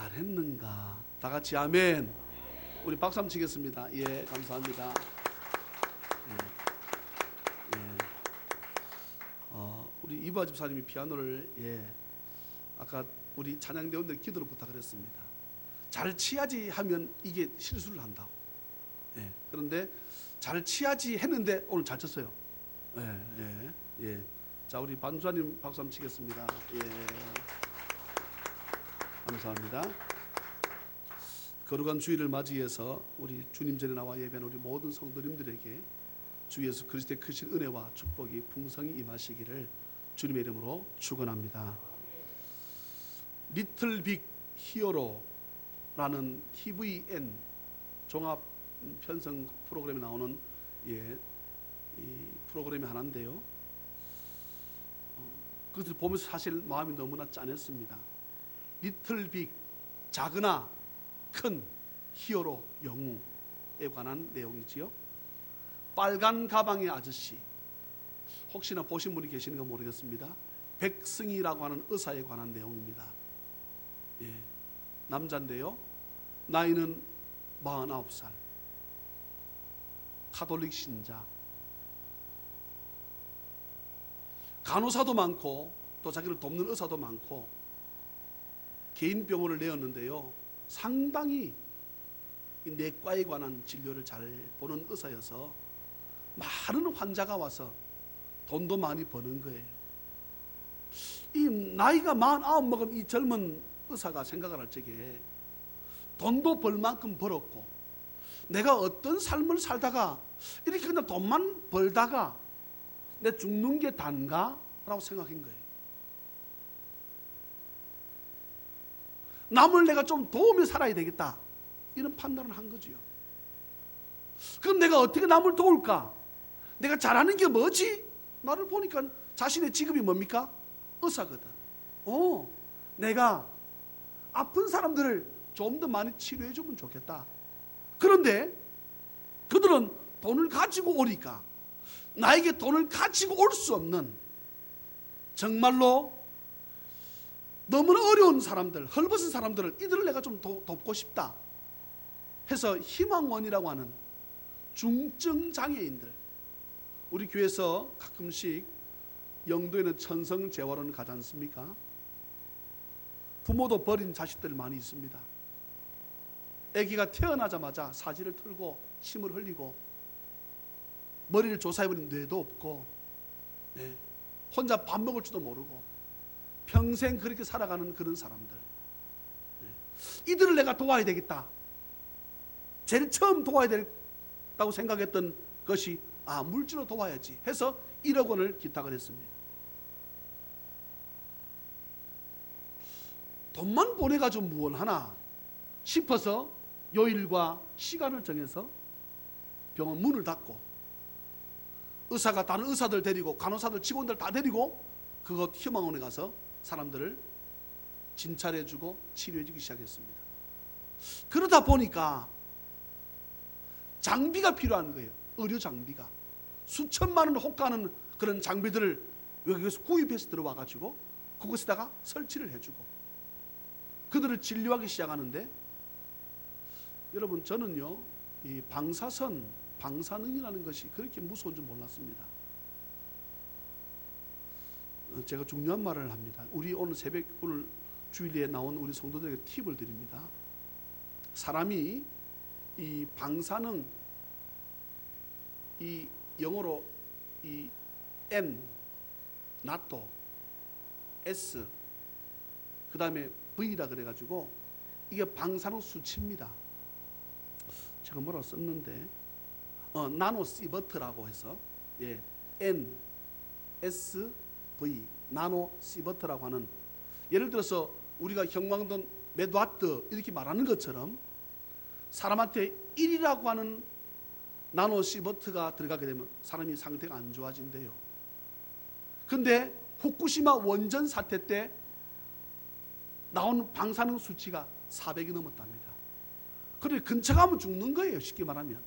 잘했는가? 다 같이 아멘. 우리 박수 한번 치겠습니다. 예, 감사합니다. 우리 이바 집사님이 피아노를 아까 우리 찬양대원들 기도로 부탁을 했습니다. 잘 치야지 하면 이게 실수를 한다고. 그런데 잘 치야지 했는데 오늘 잘 쳤어요. 자, 우리 반주사님 박수 한번 치겠습니다. 감사합니다. 거룩한 주일을 맞이해서 우리 주님 전에 나와 예배하는 우리 모든 성도님들에게 주 예수 그리스도의 크신 은혜와 축복이 풍성히 임하시기를 주님의 이름으로 축원합니다. 리틀 빅 히어로라는 TVN 종합 편성 프로그램에 나오는 이 프로그램이 하나인데요. 그것을 보면서 사실 마음이 너무나 짠했습니다. 리틀 빅, 작으나 큰 히어로 영웅에 관한 내용이지요. 빨간 가방의 아저씨, 혹시나 보신 분이 계시는가 모르겠습니다. 백승희라고 하는 의사에 관한 내용입니다. 남자인데요. 나이는 49살, 카톨릭 신자, 간호사도 많고 또 자기를 돕는 의사도 많고 개인 병원을 내었는데요. 상당히 내과에 관한 진료를 잘 보는 의사여서 많은 환자가 와서 돈도 많이 버는 거예요. 이 나이가 49 먹은 이 젊은 의사가 생각을 할 적에 돈도 벌 만큼 벌었고 내가 어떤 삶을 살다가 이렇게 그냥 돈만 벌다가 내 죽는 게 단가? 라고 생각한 거예요. 남을 내가 좀 도우며 살아야 되겠다, 이런 판단을 한 거지요. 그럼 내가 어떻게 남을 도울까? 내가 잘하는 게 뭐지? 나를 보니까 자신의 직업이 뭡니까? 의사거든. 내가 아픈 사람들을 좀 더 많이 치료해 주면 좋겠다. 그런데 그들은 돈을 가지고 오니까 나에게 돈을 가지고 올 수 없는, 정말로 너무나 어려운 사람들, 헐벗은 사람들을, 이들을 내가 좀 돕고 싶다 해서 희망원이라고 하는 중증 장애인들, 우리 교회에서 가끔씩 영도에는 천성재활원을 가지 않습니까? 부모도 버린 자식들 많이 있습니다. 아기가 태어나자마자 사지를 틀고 침을 흘리고 머리를 조사해버린 뇌도 없고 혼자 밥 먹을 줄도 모르고 평생 그렇게 살아가는 그런 사람들, 이들을 내가 도와야 되겠다. 제일 처음 도와야 된다고 생각했던 것이 물질로 도와야지 해서 1억 원을 기탁을 했습니다. 돈만 보내가지고 무얼 하나 싶어서 요일과 시간을 정해서 병원 문을 닫고 의사가 다른 의사들 데리고 간호사들 직원들 다 데리고 그것 희망원에 가서 사람들을 진찰해주고 치료해주기 시작했습니다. 그러다 보니까 장비가 필요한 거예요. 의료 장비가 수천만 원을 호가하는 그런 장비들을 여기서 구입해서 들어와가지고 그곳에다가 설치를 해주고 그들을 진료하기 시작하는데, 여러분 저는요 이 방사능이라는 것이 그렇게 무서운 줄 몰랐습니다. 제가 중요한 말을 합니다. 우리 오늘 주일에 나온 우리 성도들에게 팁을 드립니다. 사람이 이 방사능, 이 영어로 이 N, 나토, S, 그 다음에 V라 그래가지고 이게 방사능 수치입니다. 제가 뭐라고 썼는데 나노 시버트라고 해서 N, S, V, 나노 시버트라고 하는, 예를 들어서 우리가 형광등 몇 와트 이렇게 말하는 것처럼 사람한테 1이라고 하는 나노 시버트가 들어가게 되면 사람이 상태가 안 좋아진대요. 근데 후쿠시마 원전 사태 때 나온 방사능 수치가 400이 넘었답니다. 그래 근처 가면 죽는 거예요, 쉽게 말하면.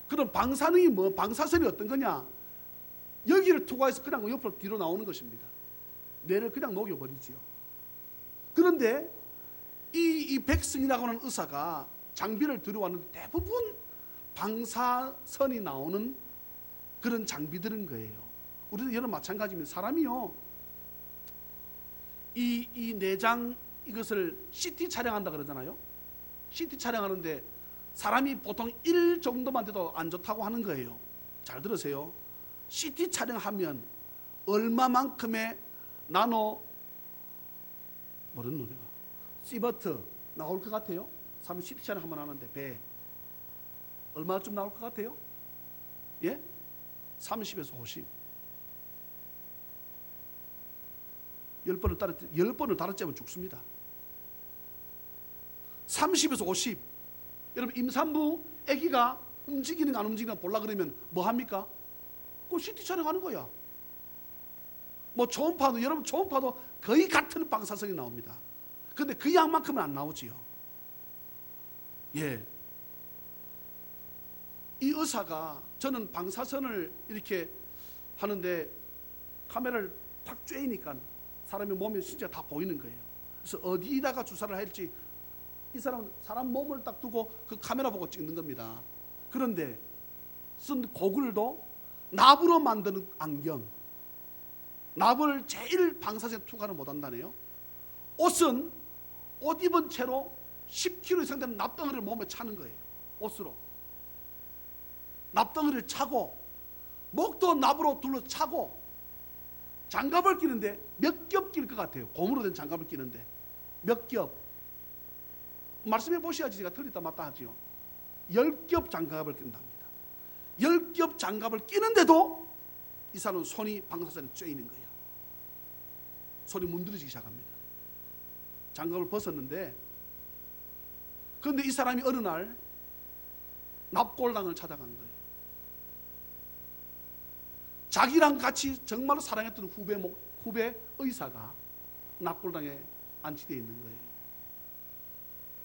그럼 방사능이 방사선이 어떤 거냐? 여기를 투과해서 그냥 옆으로 뒤로 나오는 것입니다. 뇌를 그냥 녹여버리지요. 그런데 이 백승이라고 하는 의사가 장비를 들여왔는데 대부분 방사선이 나오는 그런 장비들인 거예요. 우리도 여러 마찬가지입니다. 사람이요, 이 내장 이것을 CT 촬영한다 그러잖아요. CT 촬영하는데 사람이 보통 1 정도만 돼도 안 좋다고 하는 거예요. 잘 들으세요. CT 촬영하면 얼마만큼의 나노 뭐는 노래가 시버트 나올 것 같아요? 사람 CT 촬영 한번 하는데 배 얼마쯤 나올 것 같아요? 예? 30에서 50. 10번을 다르째면 죽습니다. 30에서 50. 여러분 임산부 아기가 움직이는 안 움직이는 보려 그러면 뭐 합니까? 그 CT 촬영하는 거야. 뭐 초음파도 여러분 초음파도 거의 같은 방사선이 나옵니다. 그런데 그 양만큼은 안 나오지요. 예. 이 의사가 저는 방사선을 이렇게 하는데 카메라를 탁 쬐니까 사람의 몸이 진짜 다 보이는 거예요. 그래서 어디다가 주사를 할지 이 사람은 사람 몸을 딱 두고 그 카메라 보고 찍는 겁니다. 그런데 쓴 고글도 납으로 만드는 안경, 납을 제일 방사선 투과를 못한다네요. 옷은 옷 입은 채로 10kg 이상 되는 납덩어리를 몸에 차는 거예요. 옷으로 납덩어리를 차고 목도 납으로 둘러차고 장갑을 끼는데 몇 겹 낄 것 같아요. 고무로 된 장갑을 끼는데 몇 겹? 말씀해 보셔야지 제가 틀리다 맞다 하지요. 10겹 장갑을 낀답니다. 10겹 장갑을 끼는데도 이 사람은 손이 방사선에 쬐이는 거야. 손이 문드러지기 시작합니다. 장갑을 벗었는데 그런데 이 사람이 어느 날 납골당을 찾아간 거예요. 자기랑 같이 정말로 사랑했던 후배 의사가 납골당에 안치되어 있는 거예요.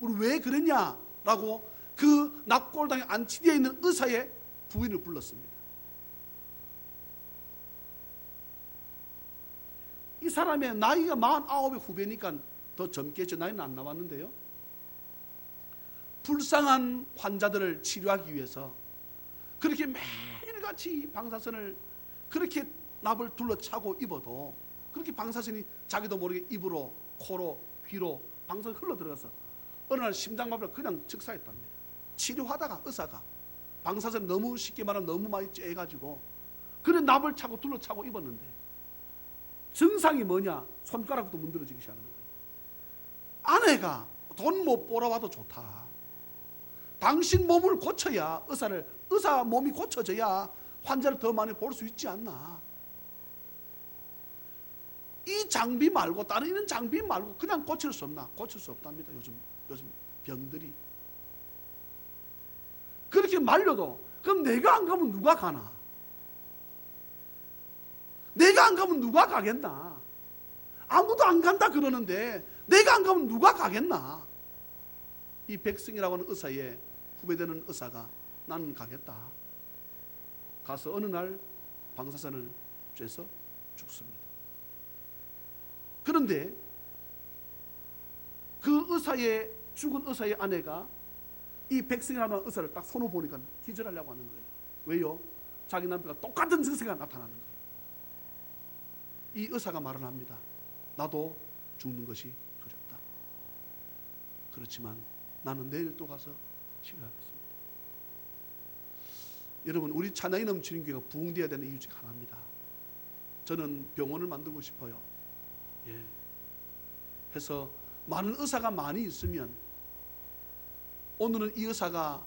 우리 왜 그랬냐라고 그 납골당에 안치되어 있는 의사의 부인을 불렀습니다. 이 사람의 나이가 49의 후배니까 더 젊겠죠. 나이는 안 나왔는데요. 불쌍한 환자들을 치료하기 위해서 그렇게 매일같이 방사선을 그렇게 납을 둘러차고 입어도 그렇게 방사선이 자기도 모르게 입으로 코로 귀로 방사선이 흘러들어가서 어느 날 심장마비를 그냥 즉사했답니다. 치료하다가 의사가 방사선 너무 쉽게 말하면 너무 많이 쬐가지고 그래 납을 차고 둘러차고 입었는데 증상이 뭐냐? 손가락부터 문드러지기 시작하는 거예요. 아내가 돈 못 벌어와도 좋다. 당신 몸을 고쳐야 의사 몸이 고쳐져야 환자를 더 많이 볼 수 있지 않나. 이 장비 말고 다른 이런 장비 말고 그냥 고칠 수 없나? 고칠 수 없답니다. 요즘 병들이 그렇게 말려도 그럼 내가 안 가면 누가 가나? 내가 안 가면 누가 가겠나? 아무도 안 간다 그러는데 내가 안 가면 누가 가겠나? 이 백승이라고 하는 의사의 후배되는 의사가 나는 가겠다. 가서 어느 날 방사선을 쬐서 죽습니다. 그런데 그 의사의 죽은 의사의 아내가 이 백승이라는 의사를 딱 손을 보니까 기절하려고 하는 거예요. 왜요? 자기 남편과 똑같은 증세가 나타나는 거예요. 이 의사가 말을 합니다. 나도 죽는 것이 두렵다. 그렇지만 나는 내일 또 가서 치료하겠습니다. 여러분, 우리 찬양이 넘치는 교회가 부흥되어야 되는 이유 중 하나입니다. 저는 병원을 만들고 싶어요. 예. 해서 많은 의사가 많이 있으면 오늘은 이 의사가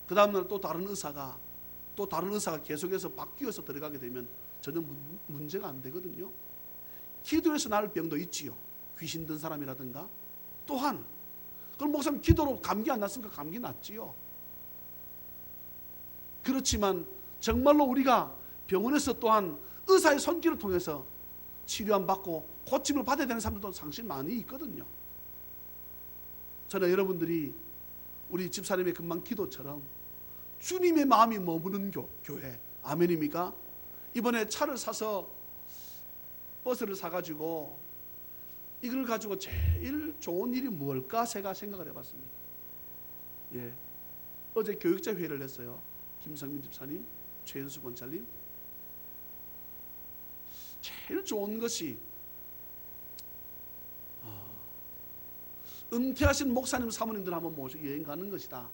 그 다음날 또 다른 의사가 계속해서 바뀌어서 들어가게 되면 전혀 문제가 안 되거든요. 기도해서 나을 병도 있지요. 귀신 든 사람이라든가. 또한 그럼 목사님 기도로 감기 안 났으니까 감기 났지요. 그렇지만 정말로 우리가 병원에서 또한 의사의 손길을 통해서 치료안 받고 고침을 받아야 되는 사람들도 상당히 많이 있거든요. 저는 여러분들이 우리 집사님의 금방 기도처럼 주님의 마음이 머무는 교회, 아멘입니까? 이번에 차를 사서 버스를 사가지고 이걸 가지고 제일 좋은 일이 뭘까 제가 생각을 해봤습니다. 예, 어제 교육자 회의를 했어요. 김성민 집사님, 최현수 권사님. 제일 좋은 것이 은퇴하신 목사님 사모님들 한번 모시고 여행 가는 것이다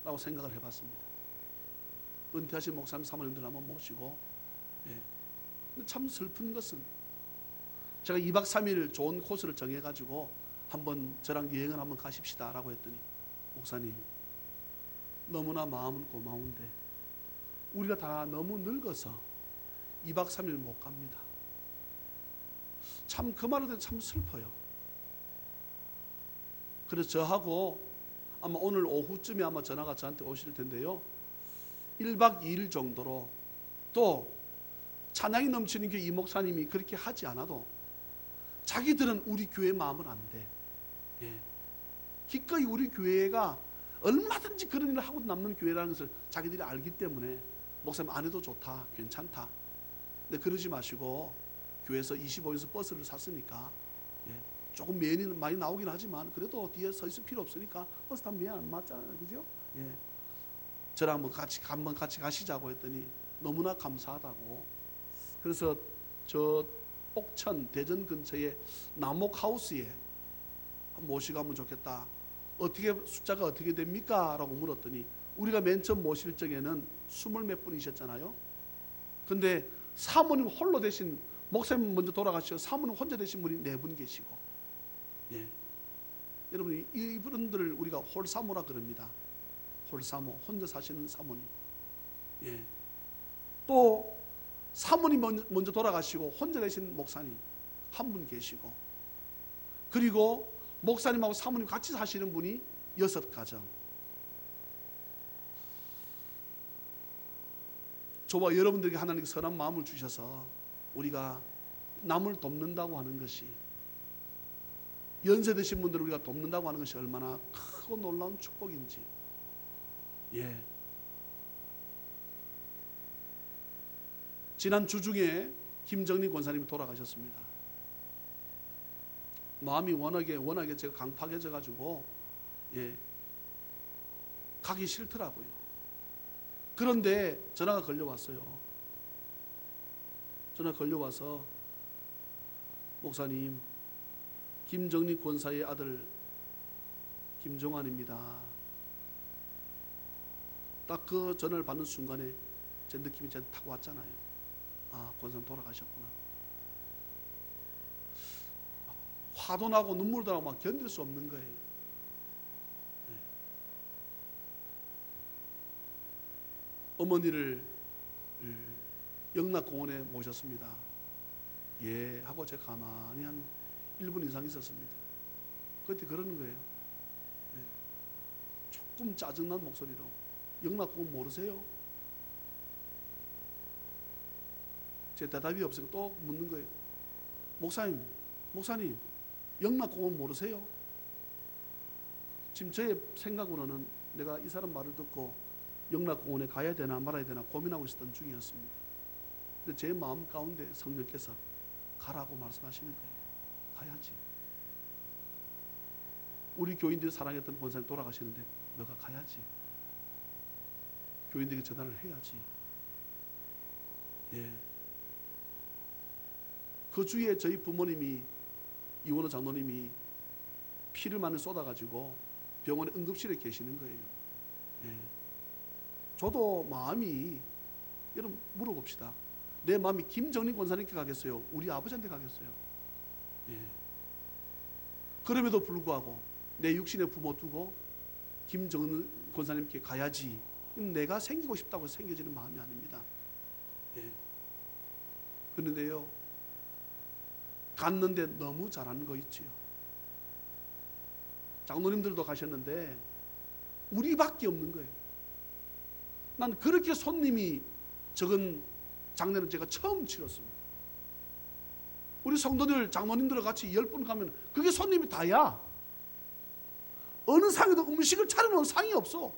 라고 생각을 해봤습니다. 은퇴하신 목사님 사모님들 한번 모시고. 예. 근데 참 슬픈 것은 제가 2박 3일 좋은 코스를 정해가지고 한번 저랑 여행을 한번 가십시다 라고 했더니, 목사님 너무나 마음은 고마운데 우리가 다 너무 늙어서 2박 3일 못 갑니다. 참 그 말을 듣고 참 슬퍼요. 그래서 저하고 아마 오늘 오후쯤에 아마 전화가 저한테 오실 텐데요, 1박 2일 정도로, 또 찬양이 넘치는 교회 이 목사님이 그렇게 하지 않아도 자기들은 우리 교회 마음은 안 돼. 예. 기꺼이 우리 교회가 얼마든지 그런 일을 하고 남는 교회라는 것을 자기들이 알기 때문에 목사님 안 해도 좋다, 괜찮다. 근데 그러지 마시고 교회에서 25인승 버스를 샀으니까, 예, 조금 매연이 많이 나오긴 하지만 그래도 뒤에 서 있을 필요 없으니까 버스 타면 매연 안 맞잖아요, 그죠? 예. 저랑 한번 같이 가시자고 했더니 너무나 감사하다고. 그래서 저 옥천 대전 근처에 남옥하우스에 모시고 가면 좋겠다. 어떻게 숫자가 어떻게 됩니까? 라고 물었더니, 우리가 맨 처음 모실 적에는 20몇 분이셨잖아요. 근데 사모님 홀로 되신, 목사님 먼저 돌아가시고 사모님 혼자 되신 분이 4분 계시고. 예. 여러분, 이분들을 우리가 홀사모라 그럽니다. 홀사모, 혼자 사시는 사모님. 예. 또 사모님 먼저 돌아가시고 혼자 되신 목사님 한 분 계시고, 그리고 목사님하고 사모님 같이 사시는 분이 6가정. 저와 여러분들에게 하나님께 선한 마음을 주셔서 우리가 남을 돕는다고 하는 것이, 연세 드신 분들을 우리가 돕는다고 하는 것이 얼마나 크고 놀라운 축복인지. 예. 지난 주 중에 김정리 권사님이 돌아가셨습니다. 마음이 워낙에 제가 강팍해져 가지고, 예, 가기 싫더라고요. 그런데 전화가 걸려왔어요. 전화 걸려와서, 목사님, 김정리 권사의 아들 김종환입니다. 딱 그 전화를 받는 순간에 제 느낌이 저한테 탁 왔잖아요. 아, 권사님 돌아가셨구나. 화도 나고 눈물도 나고 막 견딜 수 없는 거예요. 네. 어머니를 영락공원에 모셨습니다. 예 하고 제가 가만히 한 1분 이상 있었습니다. 그때 그러는 거예요. 네. 조금 짜증난 목소리로, 영락공원 모르세요? 제 대답이 없으니까 또 묻는 거예요. 목사님, 영락공원 모르세요? 지금 저의 생각으로는 내가 이 사람 말을 듣고 영락공원에 가야 되나 말아야 되나 고민하고 있었던 중이었습니다. 근데 제 마음 가운데 성령께서 가라고 말씀하시는 거예요. 가야지. 우리 교인들이 사랑했던 권사님 돌아가시는데 너가 가야지. 교인들에게 전화를 해야지. 예. 그 주에 저희 부모님이, 이원호 장로님이 피를 많이 쏟아가지고 병원에 응급실에 계시는 거예요. 예. 저도 마음이, 여러분 물어봅시다. 내 마음이 김정리 권사님께 가겠어요? 우리 아버지한테 가겠어요? 예. 그럼에도 불구하고 내 육신의 부모 두고 김정리 권사님께 가야지. 내가 생기고 싶다고 생겨지는 마음이 아닙니다. 예. 그런데요, 갔는데 너무 잘하는 거 있지요. 장로님들도 가셨는데 우리밖에 없는 거예요. 난 그렇게 손님이 적은 장례는 제가 처음 치렀습니다. 우리 성도들, 장로님들 같이 10분 가면 그게 손님이 다야. 어느 상에도 음식을 차려놓은 상이 없어.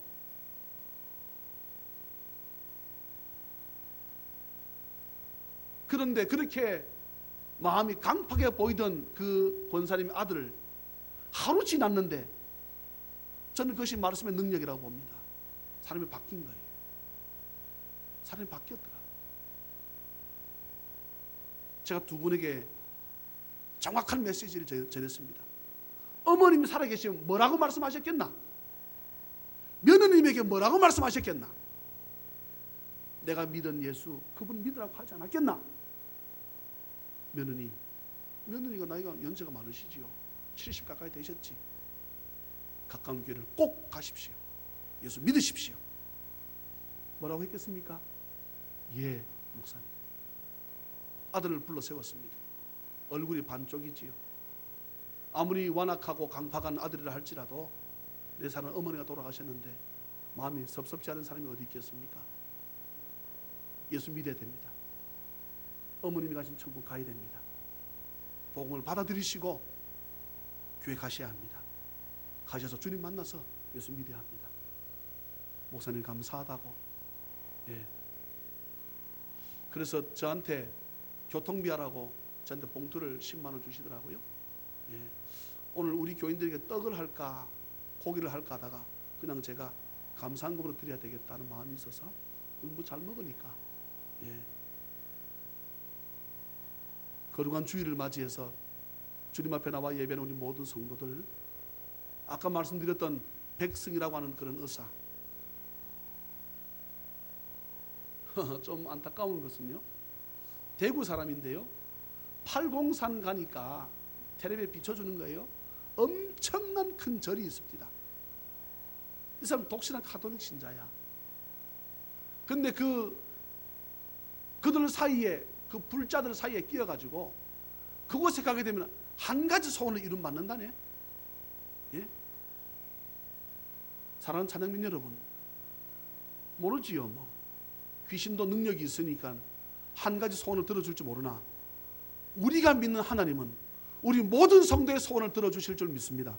그런데 그렇게 마음이 강팍해 보이던 그 권사님의 아들을 하루 지났는데 저는 그것이 말씀의 능력이라고 봅니다. 사람이 바뀐 거예요. 사람이 바뀌었더라. 제가 두 분에게 정확한 메시지를 전했습니다. 어머님이 살아계시면 뭐라고 말씀하셨겠나? 며느님에게 뭐라고 말씀하셨겠나? 내가 믿은 예수 그분 믿으라고 하지 않았겠나? 며느니가 나이가 연세가 많으시지요. 70 가까이 되셨지. 가까운 교회를 꼭 가십시오. 예수 믿으십시오. 뭐라고 했겠습니까? 예, 목사님. 아들을 불러 세웠습니다. 얼굴이 반쪽이지요. 아무리 완악하고 강팍한 아들이라 할지라도 내 사는 어머니가 돌아가셨는데 마음이 섭섭지 않은 사람이 어디 있겠습니까? 예수 믿어야 됩니다. 어머님이 가신 천국 가야 됩니다. 복음을 받아들이시고 교회 가셔야 합니다. 가셔서 주님 만나서 예수 믿어야 합니다. 목사님 감사하다고. 예. 그래서 저한테 교통비 하라고 저한테 봉투를 10만 원 주시더라고요. 예. 오늘 우리 교인들에게 떡을 할까 고기를 할까 하다가 그냥 제가 감사한금으로 드려야 되겠다는 마음이 있어서 뭐 잘 먹으니까. 예. 거룩한 주일을 맞이해서 주님 앞에 나와 예배하는 우리 모든 성도들, 아까 말씀드렸던 백승이라고 하는 그런 의사, 좀 안타까운 것은요, 대구 사람인데요, 팔공산 가니까 텔레비에 비춰주는 거예요. 엄청난 큰 절이 있습니다. 이 사람 독실한 가톨릭 신자야. 근데 그들 사이에, 그 불자들 사이에 끼어가지고 그곳에 가게 되면 한 가지 소원을 이루받는다네. 예? 사랑하는 찬양민 여러분, 모르지요. 뭐 귀신도 능력이 있으니까 한 가지 소원을 들어줄지 모르나 우리가 믿는 하나님은 우리 모든 성도의 소원을 들어주실 줄 믿습니다.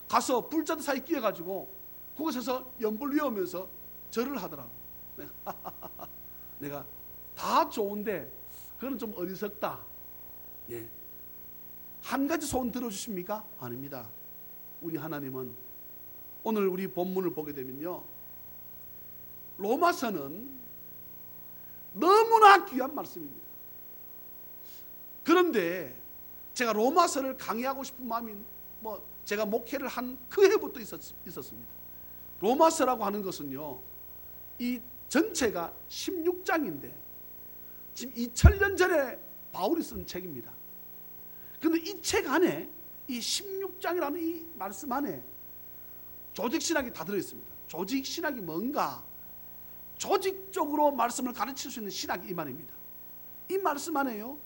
가서 불자들 사이에 끼어가지고 그곳에서 연불 외우면서 절을 하더라고. 내가 다 좋은데 그건 좀 어리석다. 예. 한 가지 소원 들어주십니까? 아닙니다. 우리 하나님은 오늘 우리 본문을 보게 되면요, 로마서는 너무나 귀한 말씀입니다. 그런데 제가 로마서를 강의하고 싶은 마음이 제가 목회를 한 그 해부터 있었습니다. 로마서라고 하는 것은요, 이 전체가 16장인데 지금 2000년 전에 바울이 쓴 책입니다. 그런데 이 책 안에, 이 16장이라는 이 말씀 안에 조직신학이 다 들어있습니다. 조직신학이 뭔가? 조직적으로 말씀을 가르칠 수 있는 신학이 이 말입니다. 이 말씀 안에요,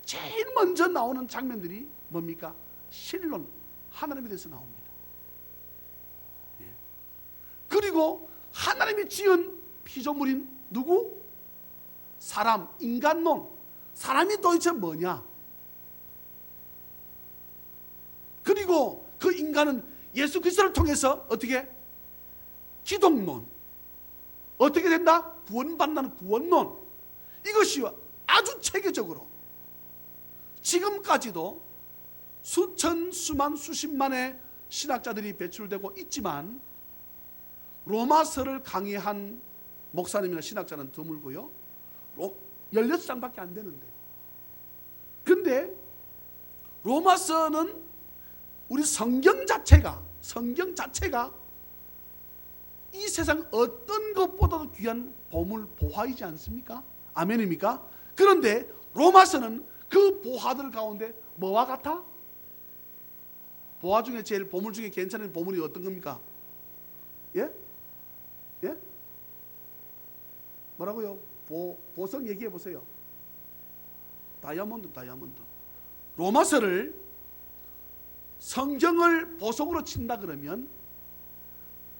제일 먼저 나오는 장면들이 뭡니까? 신론, 하나님에 대해서 나옵니다. 예. 그리고 하나님이 지은 피조물인 누구? 사람, 인간론. 사람이 도대체 뭐냐? 그리고 그 인간은 예수 그리스도를 통해서 어떻게? 기독론. 어떻게 된다? 구원받는다는 구원론. 이것이 아주 체계적으로 지금까지도 수천, 수만, 수십만의 신학자들이 배출되고 있지만 로마서를 강의한 목사님이나 신학자는 드물고요, 16장밖에 안 되는데, 근데 로마서는 우리 성경 자체가 이 세상 어떤 것보다도 귀한 보물, 보화이지 않습니까? 아멘입니까? 그런데 로마서는 그 보화들 가운데 뭐와 같아? 보화 중에 제일, 보물 중에 괜찮은 보물이 어떤 겁니까? 예? 예? 뭐라고요? 보석 얘기해 보세요. 다이아몬드. 로마서를 성경을 보석으로 친다 그러면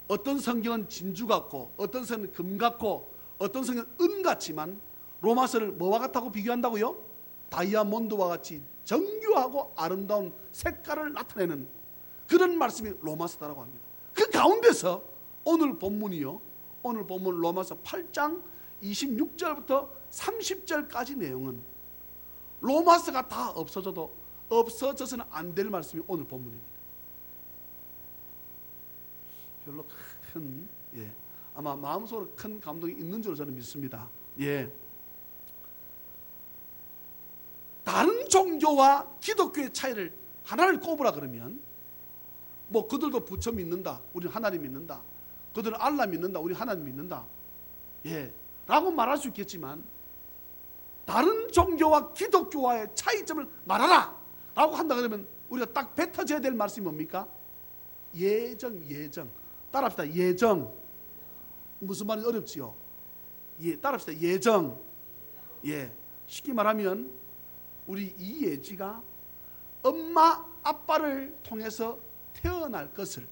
어떤 성경은 진주 같고, 어떤 성경은 금 같고, 어떤 성경은 은 같지만 로마서를 뭐와 같다고 비교한다고요? 다이아몬드와 같이 정교하고 아름다운 색깔을 나타내는 그런 말씀이 로마서다라고 합니다. 그 가운데서 오늘 본문이요, 오늘 본문 로마서 8장 26절부터 30절까지 내용은 로마서가 다 없어져도 없어져서는 안 될 말씀이 오늘 본문입니다. 별로 큰, 아마 마음속으로 큰 감동이 있는 줄로 저는 믿습니다. 다른 종교와 기독교의 차이를 하나를 꼽으라 그러면 뭐 그들도 부처 믿는다, 우리는 하나님 믿는다, 그들은 알라 믿는다, 우리 하나님 믿는다, 라고 말할 수 있겠지만 다른 종교와 기독교와의 차이점을 말하라 라고 한다 그러면 우리가 딱 뱉어져야 될 말씀이 뭡니까? 예정. 따라합시다. 예정. 무슨 말인지 어렵지요? 따라합시다. 예정. 쉽게 말하면 우리 이예지가 엄마 아빠를 통해서 태어날 것을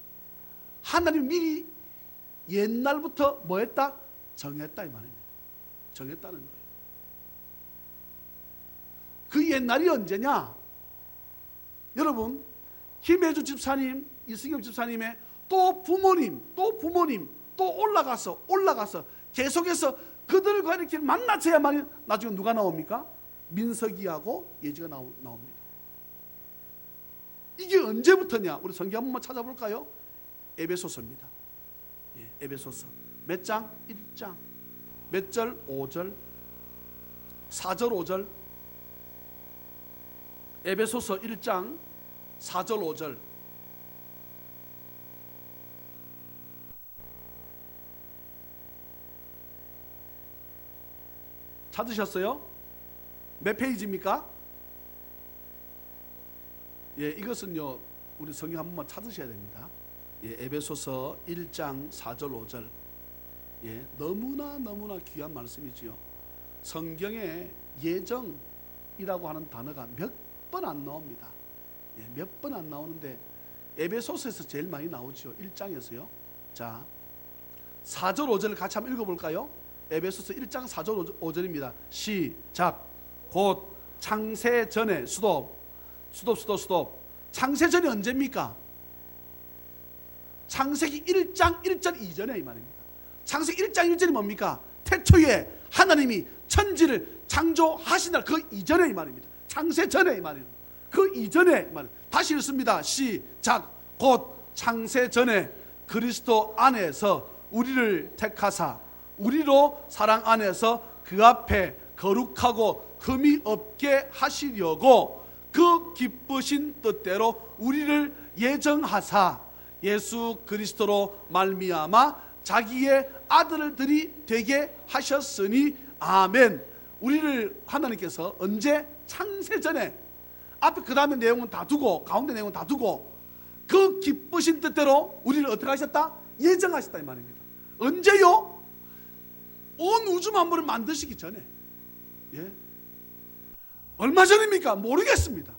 하나님 미리 옛날부터 뭐 했다? 정했다 이 말입니다. 정했다는 거예요. 그 옛날이 언제냐? 여러분, 김혜주 집사님, 이승엽 집사님의 또 부모님 또 올라가서 계속해서 그들과 이렇게 만나져야만 나중에 누가 나옵니까? 민석이하고 예지가 나옵니다. 이게 언제부터냐? 우리 성경 한 번만 찾아볼까요? 에베소서입니다. 에베소서 몇 장? 1장. 몇 절? 5절. 4절 5절. 에베소서 1장 4절 5절. 찾으셨어요? 몇 페이지입니까? 이것은요 우리 성경 한 번만 찾으셔야 됩니다. 에베소서 1장 4절 5절. 너무나 귀한 말씀이지요. 성경에 예정이라고 하는 단어가 몇 번 안 나옵니다. 몇 번 안 나오는데 에베소서에서 제일 많이 나오죠. 1장에서요. 자, 4절 5절을 같이 한번 읽어볼까요? 에베소서 1장 4절 5절입니다. 시작. 곧 창세 전에 스톱. 창세 전이 언제입니까? 창세기 1장 1절 이전에 이 말입니다. 창세기 1장 1절이 뭡니까? 태초에 하나님이 천지를 창조하신 날 그 이전에 이 말입니다. 창세 전에 이 말입니다. 그 이전에 이 말입니다. 다시 읽습니다. 시작. 곧 창세 전에 그리스도 안에서 우리를 택하사 우리로 사랑 안에서 그 앞에 거룩하고 흠이 없게 하시려고 그 기쁘신 뜻대로 우리를 예정하사 예수 그리스도로 말미암아 자기의 아들들이 되게 하셨으니 아멘. 우리를 하나님께서 언제? 창세전에. 앞에 그 다음에 내용은 다 두고 가운데 내용은 다 두고 그 기쁘신 뜻대로 우리를 어떻게 하셨다? 예정하셨다 이 말입니다. 언제요? 온 우주 만물을 만드시기 전에. 얼마 전입니까? 모르겠습니다.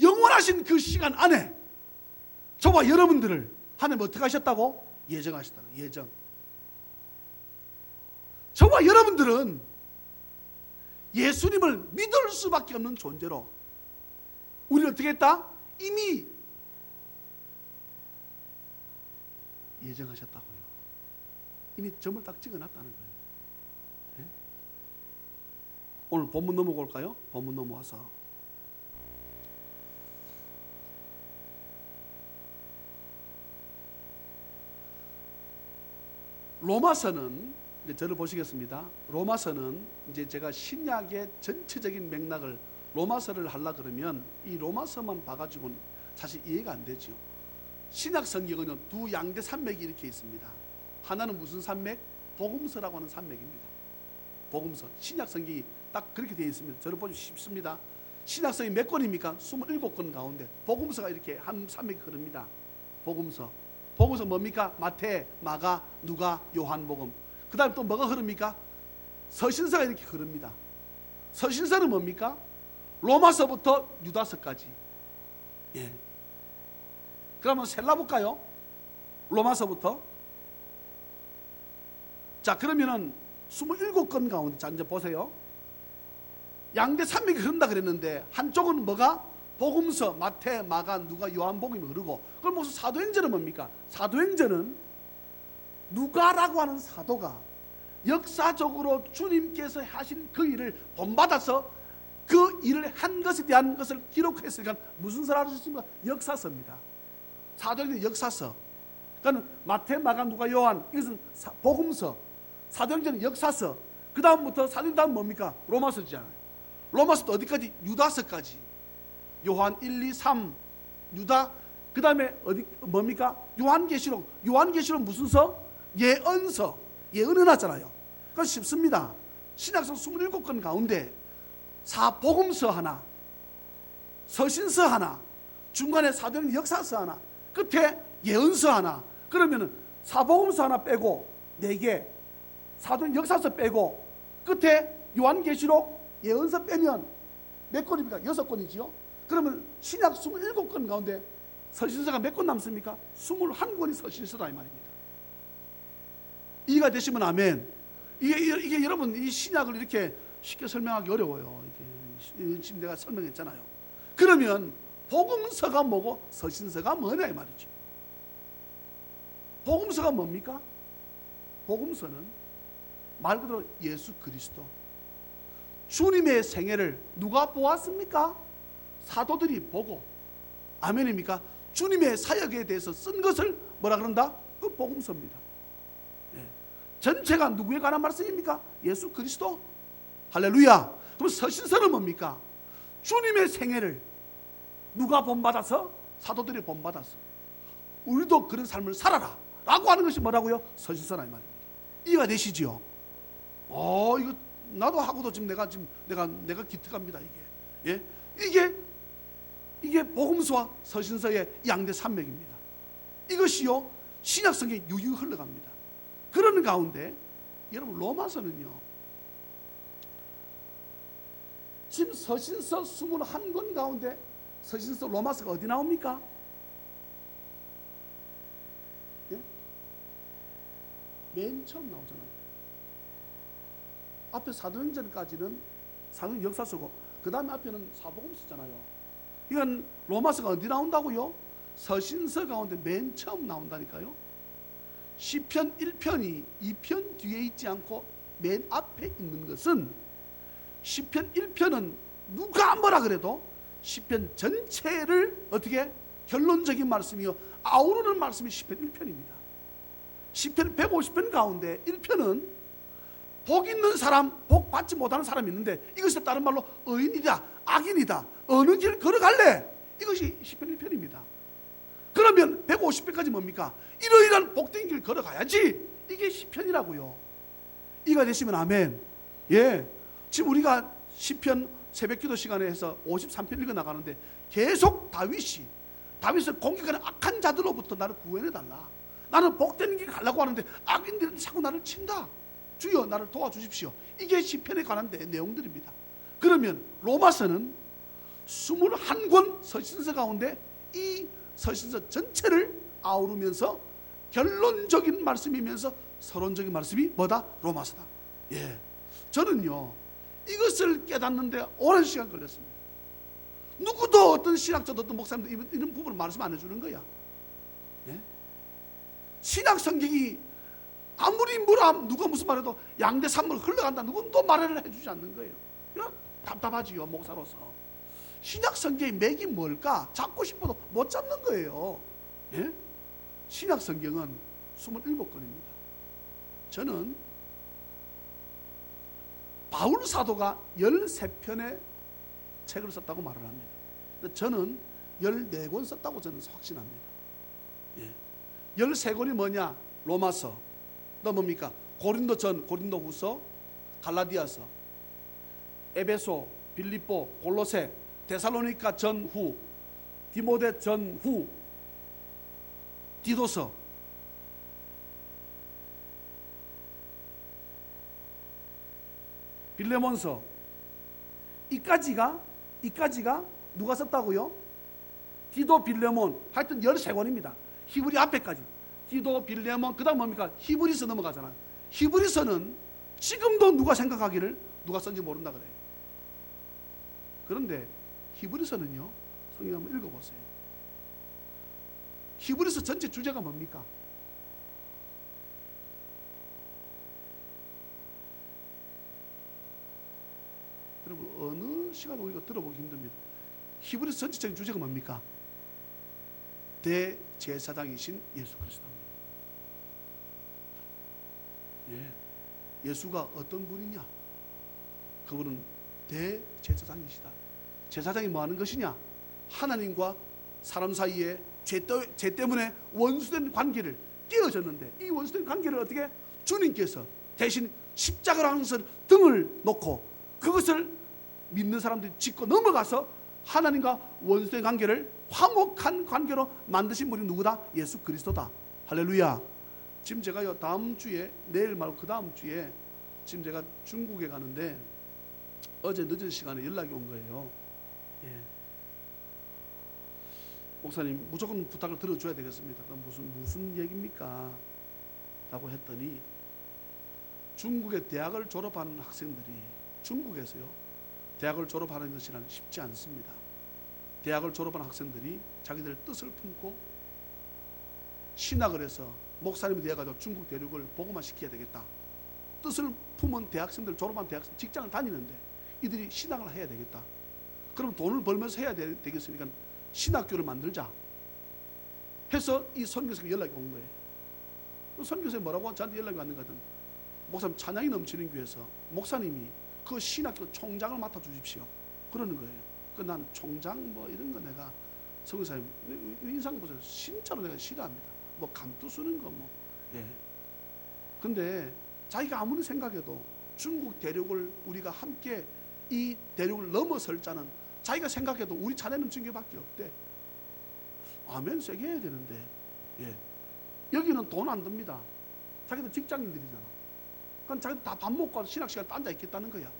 영원하신 그 시간 안에 저와 여러분들을 하나님 어떻게 하셨다고? 예정하셨다는 예정. 저와 여러분들은 예수님을 믿을 수밖에 없는 존재로 우리를 어떻게 했다? 이미 예정하셨다고요. 이미 점을 딱 찍어놨다는 거예요. 오늘 본문 넘어볼까요? 본문 넘어와서 로마서는 이제 저를 보시겠습니다. 로마서는 이제 제가 신약의 전체적인 맥락을 로마서를 하려 그러면 이 로마서만 봐가지고는 사실 이해가 안 되죠. 신약 성경은요 두 양대 산맥이 이렇게 있습니다. 하나는 무슨 산맥? 복음서라고 하는 산맥입니다. 복음서. 신약 성경이 딱 그렇게 되어 있습니다. 저를 보기 쉽습니다. 신약 성경이 몇 권입니까? 27권 가운데 복음서가 이렇게 한 산맥이 흐릅니다. 복음서. 복음서 뭡니까? 마태, 마가, 누가, 요한복음. 그 다음에 또 뭐가 흐릅니까? 서신서가 이렇게 흐릅니다. 서신서는 뭡니까? 로마서부터 유다서까지. 그러면 셀라볼까요? 로마서부터. 자, 그러면은 27권 가운데, 자, 이제 보세요. 양대 산맥이 흐른다 그랬는데, 한쪽은 뭐가? 복음서, 마태, 마가, 누가, 요한복음이 흐르고, 그럼 무슨 사도행전은 뭡니까? 사도행전은 누가라고 하는 사도가 역사적으로 주님께서 하신 그 일을 본받아서 그 일을 한 것에 대한 것을 기록했으니까 무슨 서라고 했습니까? 역사서입니다. 사도행전 역사서. 그러니까 마태, 마가, 누가, 요한 이것은 복음서. 사도행전은 역사서. 그 다음부터 사도행전 다음 뭡니까? 로마서잖아요. 로마서도 어디까지? 유다서까지. 요한 1, 2, 3 유다. 그 다음에 어디 뭡니까? 요한계시록. 요한계시록 무슨 서? 예언서. 예언을 해놨잖아요. 그건 쉽습니다. 신약서 27권 가운데 복음서 하나, 서신서 하나, 중간에 사도행전 역사서 하나, 끝에 예언서 하나. 그러면은 사복음서 하나 빼고 4개, 사도행전 역사서 빼고 끝에 요한계시록 예언서 빼면 몇 권입니까? 6권이지요. 그러면 신약 27권 가운데 서신서가 몇 권 남습니까? 21권이 서신서다 이 말입니다. 이해가 되시면 아멘. 이게 여러분 이 신약을 이렇게 쉽게 설명하기 어려워요. 이게 지금 내가 설명했잖아요. 그러면 복음서가 뭐고 서신서가 뭐냐 이 말이죠. 복음서가 뭡니까? 복음서는 말 그대로 예수 그리스도. 주님의 생애를 누가 보았습니까? 사도들이 보고. 아멘입니까? 주님의 사역에 대해서 쓴 것을 뭐라 그런다? 그 복음서입니다. 예. 전체가 누구에 관한 말씀입니까? 예수 그리스도. 할렐루야. 그럼 서신서는 뭡니까? 주님의 생애를 누가 본받아서? 사도들이 본받아서 우리도 그런 삶을 살아라 라고 하는 것이 뭐라고요? 서신서라 이 말입니다. 이해가 되시지요? 이거 나도 하고도 지금 내가 기특합니다. 이게. 예? 이게 복음서와 서신서의 양대 산맥입니다. 이것이요 신약성경에 유유 흘러갑니다. 그러는 가운데 여러분 로마서는요 지금 서신서 21권 가운데 서신서 로마서가 어디 나옵니까? 예? 맨 처음 나오잖아요. 앞에 사도행전까지는 사도행전 역사서고 그 다음에 앞에는 사복음서잖아요. 이건 로마서가 어디 나온다고요? 서신서 가운데 맨 처음 나온다니까요. 시편 1편이 2편 뒤에 있지 않고 맨 앞에 있는 것은 시편 1편은 누가 뭐라 그래도 시편 전체를 어떻게 결론적인 말씀이요 아우르는 말씀이 시편 1편입니다. 시편 150편 가운데 1편은 복 있는 사람, 복 받지 못하는 사람이 있는데 이것을 다른 말로 의인이다, 악인이다, 어느 길 걸어갈래? 이것이 시편 1편입니다. 그러면 150편까지 뭡니까? 이러이러한 복된 길 걸어가야지. 이게 시편이라고요. 이해가 되시면 아멘. 예. 지금 우리가 시편 새벽기도 시간에 해서 53편 읽어 나가는데 계속 다윗을 공격하는 악한 자들로부터 나를 구원해달라. 나는 복된 길 가려고 하는데 악인들은 자꾸 나를 친다. 주여 나를 도와주십시오. 이게 시편에 관한 내용들입니다. 그러면 로마서는 21권 서신서 가운데 이 서신서 전체를 아우르면서 결론적인 말씀이면서 서론적인 말씀이 뭐다? 로마서다. 예, 저는요 이것을 깨닫는데 오랜 시간 걸렸습니다. 누구도 어떤 신학자도 어떤 목사님도 이런 부분을 말씀 안 해주는 거야. 예? 신약 성경이 아무리 누가 무슨 말해도 양대 산맥을 흘러간다 누구는 또 말을 해주지 않는 거예요. 이런 답답하지요 목사로서. 신약 성경의 맥이 뭘까 잡고 싶어도 못 잡는 거예요. 예? 신약 성경은 27권입니다. 저는 바울 사도가 13편의 책을 썼다고 말을 합니다. 저는 14권 썼다고 저는 확신합니다. 예. 13권이 뭐냐? 로마서, 또 뭡니까? 고린도 전, 고린도 후서, 갈라디아서, 에베소, 빌립보, 골로새, 데살로니가 전후, 디모데 전후, 디도서, 빌레몬서. 이까지가 누가 썼다고요? 디도, 빌레몬, 하여튼 13권입니다. 히브리 앞에까지. 디도, 빌레몬, 그 다음 뭡니까? 히브리서 넘어가잖아요. 히브리서는 지금도 누가 생각하기를 누가 썼는지 모른다 그래요. 그런데 히브리서는요, 성경 한번 읽어보세요. 히브리서 전체 주제가 뭡니까? 여러분 어느 시간 우리가 들어보기 힘듭니다. 히브리서 전체적인 주제가 뭡니까? 대제사장이신 예수 그리스도입니다. 예수가 어떤 분이냐? 그분은 대제사장이시다. 제사장이 뭐 하는 것이냐? 하나님과 사람 사이에 죄 때문에 원수된 관계를 깨어졌는데, 이 원수된 관계를 어떻게 주님께서 대신 십자가로 하는 것을 등을 놓고 그것을 믿는 사람들이 짚고 넘어가서 하나님과 원수된 관계를 화목한 관계로 만드신 분이 누구다? 예수 그리스도다. 할렐루야. 지금 제가요, 다음 주에, 내일 말고 그 다음 주에 지금 제가 중국에 가는데 어제 늦은 시간에 연락이 온 거예요. 목사님 무조건 부탁을 들어줘야 되겠습니다. 무슨 얘기입니까? 라고 했더니 중국의 대학을 졸업하는 학생들이, 중국에서요 대학을 졸업하는 것이란 쉽지 않습니다. 대학을 졸업한 학생들이 자기들 뜻을 품고 신학을 해서 목사님이 되어가지고 중국 대륙을 복음화 시켜야 되겠다. 뜻을 품은 대학생들, 졸업한 대학생, 직장을 다니는데 이들이 신학을 해야 되겠다. 그럼 돈을 벌면서 해야 되겠으니까 신학교를 만들자 해서 이 선교사가 연락이 온 거예요. 선교사가 뭐라고 저한테 연락이 왔는가 하면, 목사님 찬양이 넘치는 교회에서 목사님이 그 신학교 총장을 맡아주십시오 그러는 거예요. 난 총장 뭐 이런 거 내가, 선교사님 인상 보세요. 진짜로 내가 싫어합니다. 뭐 감투 쓰는 거 뭐. 근데 자기가 아무리 생각해도 중국 대륙을 우리가 함께 이 대륙을 넘어설 자는 자기가 생각해도 우리 자네는 증거밖에 없대. 아멘 세게 해야 되는데 여기는 돈 안 듭니다. 자기들 직장인들이잖아. 그럼 자기들 다 밥 먹고 와서 신학 시간에 앉아 있겠다는 거야.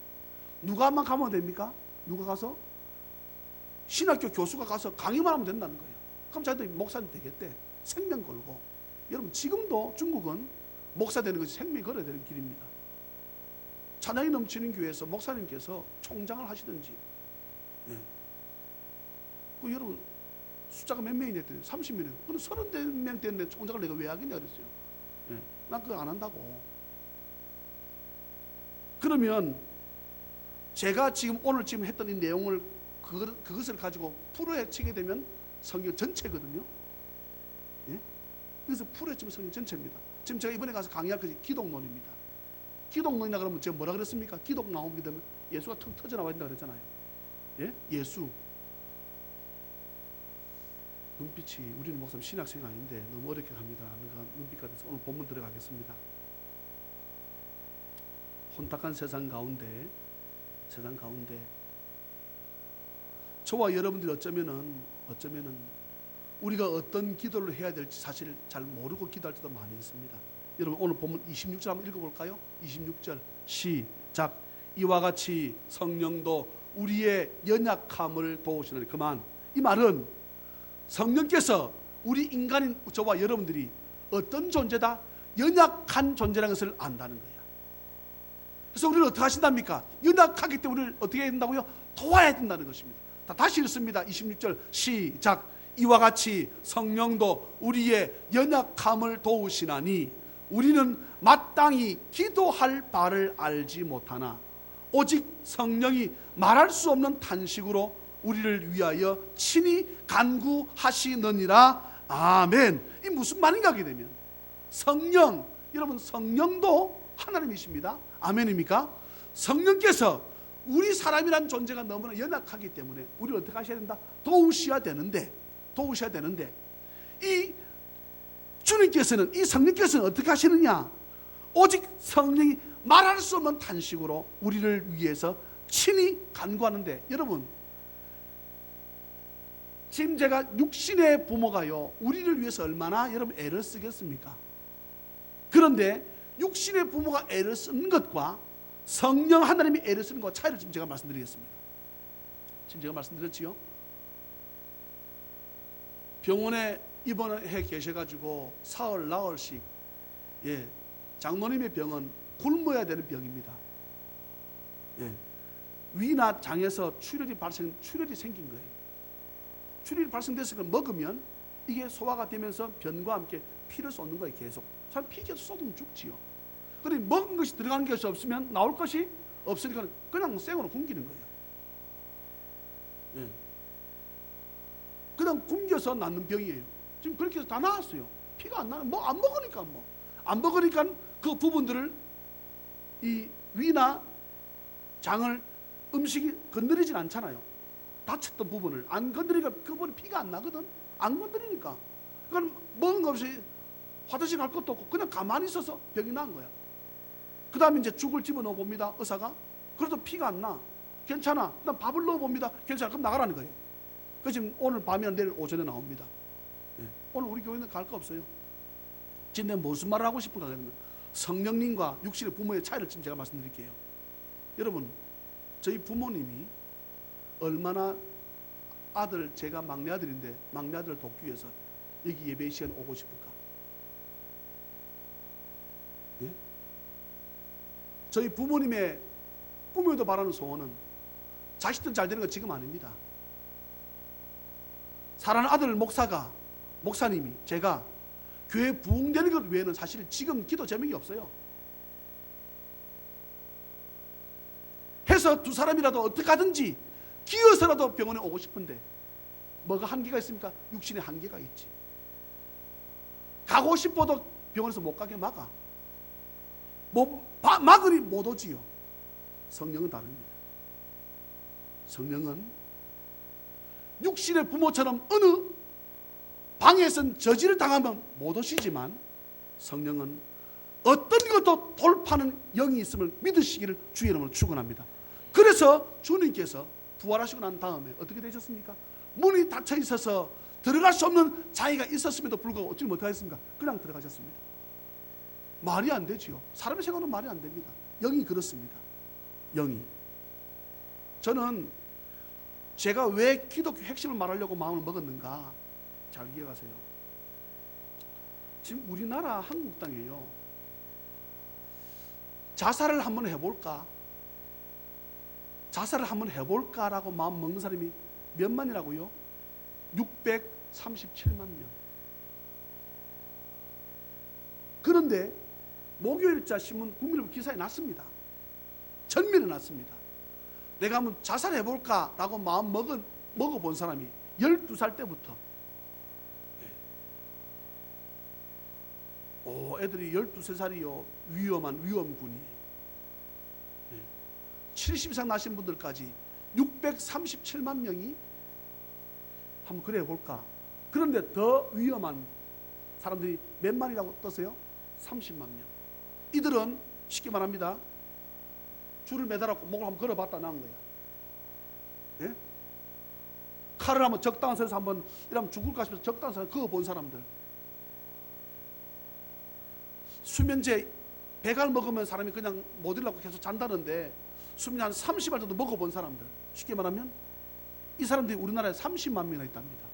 누가만 가면 됩니까? 누가 가서? 신학교 교수가 가서 강의만 하면 된다는 거예요. 그럼 자기들이 목사님 되겠대. 생명 걸고. 여러분 지금도 중국은 목사 되는 것이 생명이 걸어야 되는 길입니다. 찬양이 넘치는 교회에서 목사님께서 총장을 하시든지, 그 여러분 숫자가 몇 명이 됐더니 30명이에요. 그럼 30명 됐는데 총장을 내가 왜 하겠냐 그랬어요. 난 그거 안 한다고. 그러면 제가 지금 오늘 지금 했던 이 내용을 그것을 가지고 풀어헤치게 되면 성경 전체거든요. 그래서 풀어헤치면 성경 전체입니다. 지금 제가 이번에 가서 강의할 것이 기독론입니다. 기독론이라 그러면 제가 뭐라 그랬습니까? 기독 나오게 되면 예수가 턱 터져 나와 있다 그랬잖아요. 예수. 눈빛이, 우리는 목사님 신학생 아닌데 너무 어렵게 갑니다. 눈빛 같아서 오늘 본문 들어가겠습니다. 혼탁한 세상 가운데 저와 여러분들이 어쩌면은 우리가 어떤 기도를 해야 될지 사실 잘 모르고 기도할 때도 많이 있습니다. 여러분 오늘 본문 26절 한번 읽어볼까요? 26절 시작. 이와 같이 성령도 우리의 연약함을 도우시느니. 그만. 이 말은 성령께서 우리 인간인 저와 여러분들이 어떤 존재다? 연약한 존재라는 것을 안다는 거예요. 그래서 우리를 어떻게 하신답니까? 연약하기 때문에 우리를 어떻게 해야 된다고요? 도와야 된다는 것입니다. 다시 읽습니다. 26절 시작. 이와 같이 성령도 우리의 연약함을 도우시나니 우리는 마땅히 기도할 바를 알지 못하나 오직 성령이 말할 수 없는 탄식으로 우리를 위하여 친히 간구하시느니라. 아멘. 이 무슨 말인가 하게 되면 성령, 여러분 성령도 하나님이십니다. 아멘입니까? 성령께서 우리 사람이란 존재가 너무나 연약하기 때문에 우리를 어떻게 하셔야 된다? 도우셔야 되는데 이 주님께서는, 이 성령께서는 어떻게 하시느냐? 오직 성령이 말할 수 없는 탄식으로 우리를 위해서 친히 간구하는데, 여러분 지금 제가 육신의 부모가요 우리를 위해서 얼마나 여러분 애를 쓰겠습니까? 그런데 육신의 부모가 애를 쓰는 것과 성령 하나님이 애를 쓰는 것과 차이를 지금 제가 말씀드리겠습니다. 지금 제가 말씀드렸지요. 병원에 입원해 계셔가지고 사흘 나흘씩, 장모님의 병은 굶어야 되는 병입니다. 위나 장에서 출혈이 생긴 거예요. 출혈이 발생됐으니까 먹으면 이게 소화가 되면서 변과 함께 피를 쏟는 거예요. 계속 사람 피 계속 쏟으면 죽지요. 그런데 먹은 것이 들어간 것이 없으면 나올 것이 없으니까 그냥 생으로 굶기는 거예요. 예. 그냥 굶겨서 낫는 병이에요. 지금 그렇게 해서 다 나았어요. 피가 안 나는, 뭐 안 먹으니까 안 먹으니까 그 부분들을 이 위나 장을 음식이 건드리진 않잖아요. 다쳤던 부분을 안 건드리니까 그 부분에 피가 안 나거든. 안 건드리니까. 그건 먹은 거 없이 화장실 갈 것도 없고 그냥 가만히 있어서 병이 난 거야. 그 다음에 이제 죽을 집어넣어 봅니다. 의사가. 그래도 피가 안 나. 괜찮아. 그다음 밥을 넣어 봅니다. 괜찮아. 그럼 나가라는 거예요. 그 지금 오늘 밤이나 내일 오전에 나옵니다. 예. 오늘 우리 교회는 갈 거 없어요. 지금 내가 무슨 말을 하고 싶은가 하면 성령님과 육신의 부모의 차이를 지금 제가 말씀드릴게요. 여러분, 저희 부모님이 얼마나 아들, 제가 막내 아들인데 막내 아들을 돕기 위해서 여기 예배 시간 오고 싶을까? 예? 저희 부모님의 꿈에도 바라는 소원은 자식들 잘 되는 건 지금 아닙니다. 사랑하는 아들 목사님이 제가 교회 부흥되는 것 외에는 사실 지금 기도 제목이 없어요. 해서 두 사람이라도 어떻게 하든지 기어서라도 병원에 오고 싶은데 뭐가 한계가 있습니까? 육신의 한계가 있지. 가고 싶어도 병원에서 못 가게 막아. 막으니 못 오지요. 성령은 다릅니다. 성령은 육신의 부모처럼 어느 방에선 저지를 당하면 못 오시지만 성령은 어떤 것도 돌파하는 영이 있음을 믿으시기를 주의 이름으로 축원합니다. 그래서 주님께서 부활하시고 난 다음에 어떻게 되셨습니까? 문이 닫혀 있어서 들어갈 수 없는 장애가 있었음에도 불구하고 어찌 못하겠습니까? 그냥 들어가셨습니다. 말이 안 되지요. 사람의 생각은 말이 안 됩니다. 영이 그렇습니다. 영이. 저는 제가 왜 기독교 핵심을 말하려고 마음을 먹었는가 잘 기억하세요. 지금 우리나라 한국 땅에요, 자살을 한번 해볼까? 자살을 한번 해볼까라고 마음 먹는 사람이 몇 만이라고요? 637만 명. 그런데 목요일자 신문 국민일보 기사에 났습니다. 전면에 났습니다. 내가 한번 자살해볼까라고 마음 먹어본 사람이 12살 때부터 애들이 12살이요 위험한 위험군이 70 이상 나신 분들까지 637만 명이 한번 그래 볼까. 그런데 더 위험한 사람들이 몇 만이라고 떴어요? 30만 명. 이들은 쉽게 말합니다. 줄을 매달았고 목을 한번 걸어봤다 나온 거야. 예? 칼을 한번 적당한 선에서 한번 이러면 죽을까 싶어서 적당한 선에서 그어본 사람들. 수면제 100알 먹으면 사람이 그냥 못 일어나고 계속 잔다는데 수면 한 30알 정도 먹어본 사람들. 쉽게 말하면 이 사람들이 우리나라에 30만 명이나 있답니다.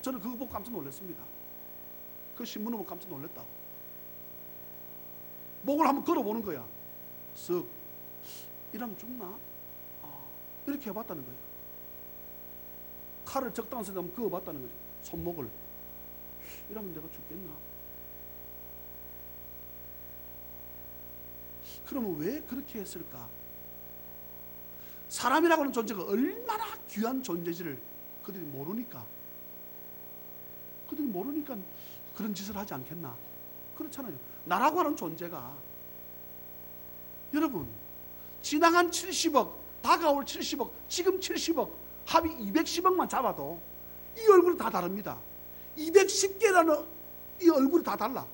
저는 그거 보고 깜짝 놀랐습니다. 그 신문을 보고 깜짝 놀랐다고. 목을 한번 걸어보는 거야. 쓱. 이러면 죽나? 이렇게 해봤다는 거예요. 칼을 적당한 선에 한번 그어봤다는 거죠. 손목을. 이러면 내가 죽겠나? 그러면 왜 그렇게 했을까? 사람이라고 하는 존재가 얼마나 귀한 존재지를 그들이 모르니까 그런 짓을 하지 않겠나? 그렇잖아요. 나라고 하는 존재가 여러분 지나간 70억, 다가올 70억, 지금 70억, 합이 210억만 잡아도 이 얼굴이 다 다릅니다. 210개라는 이 얼굴이 다 달라.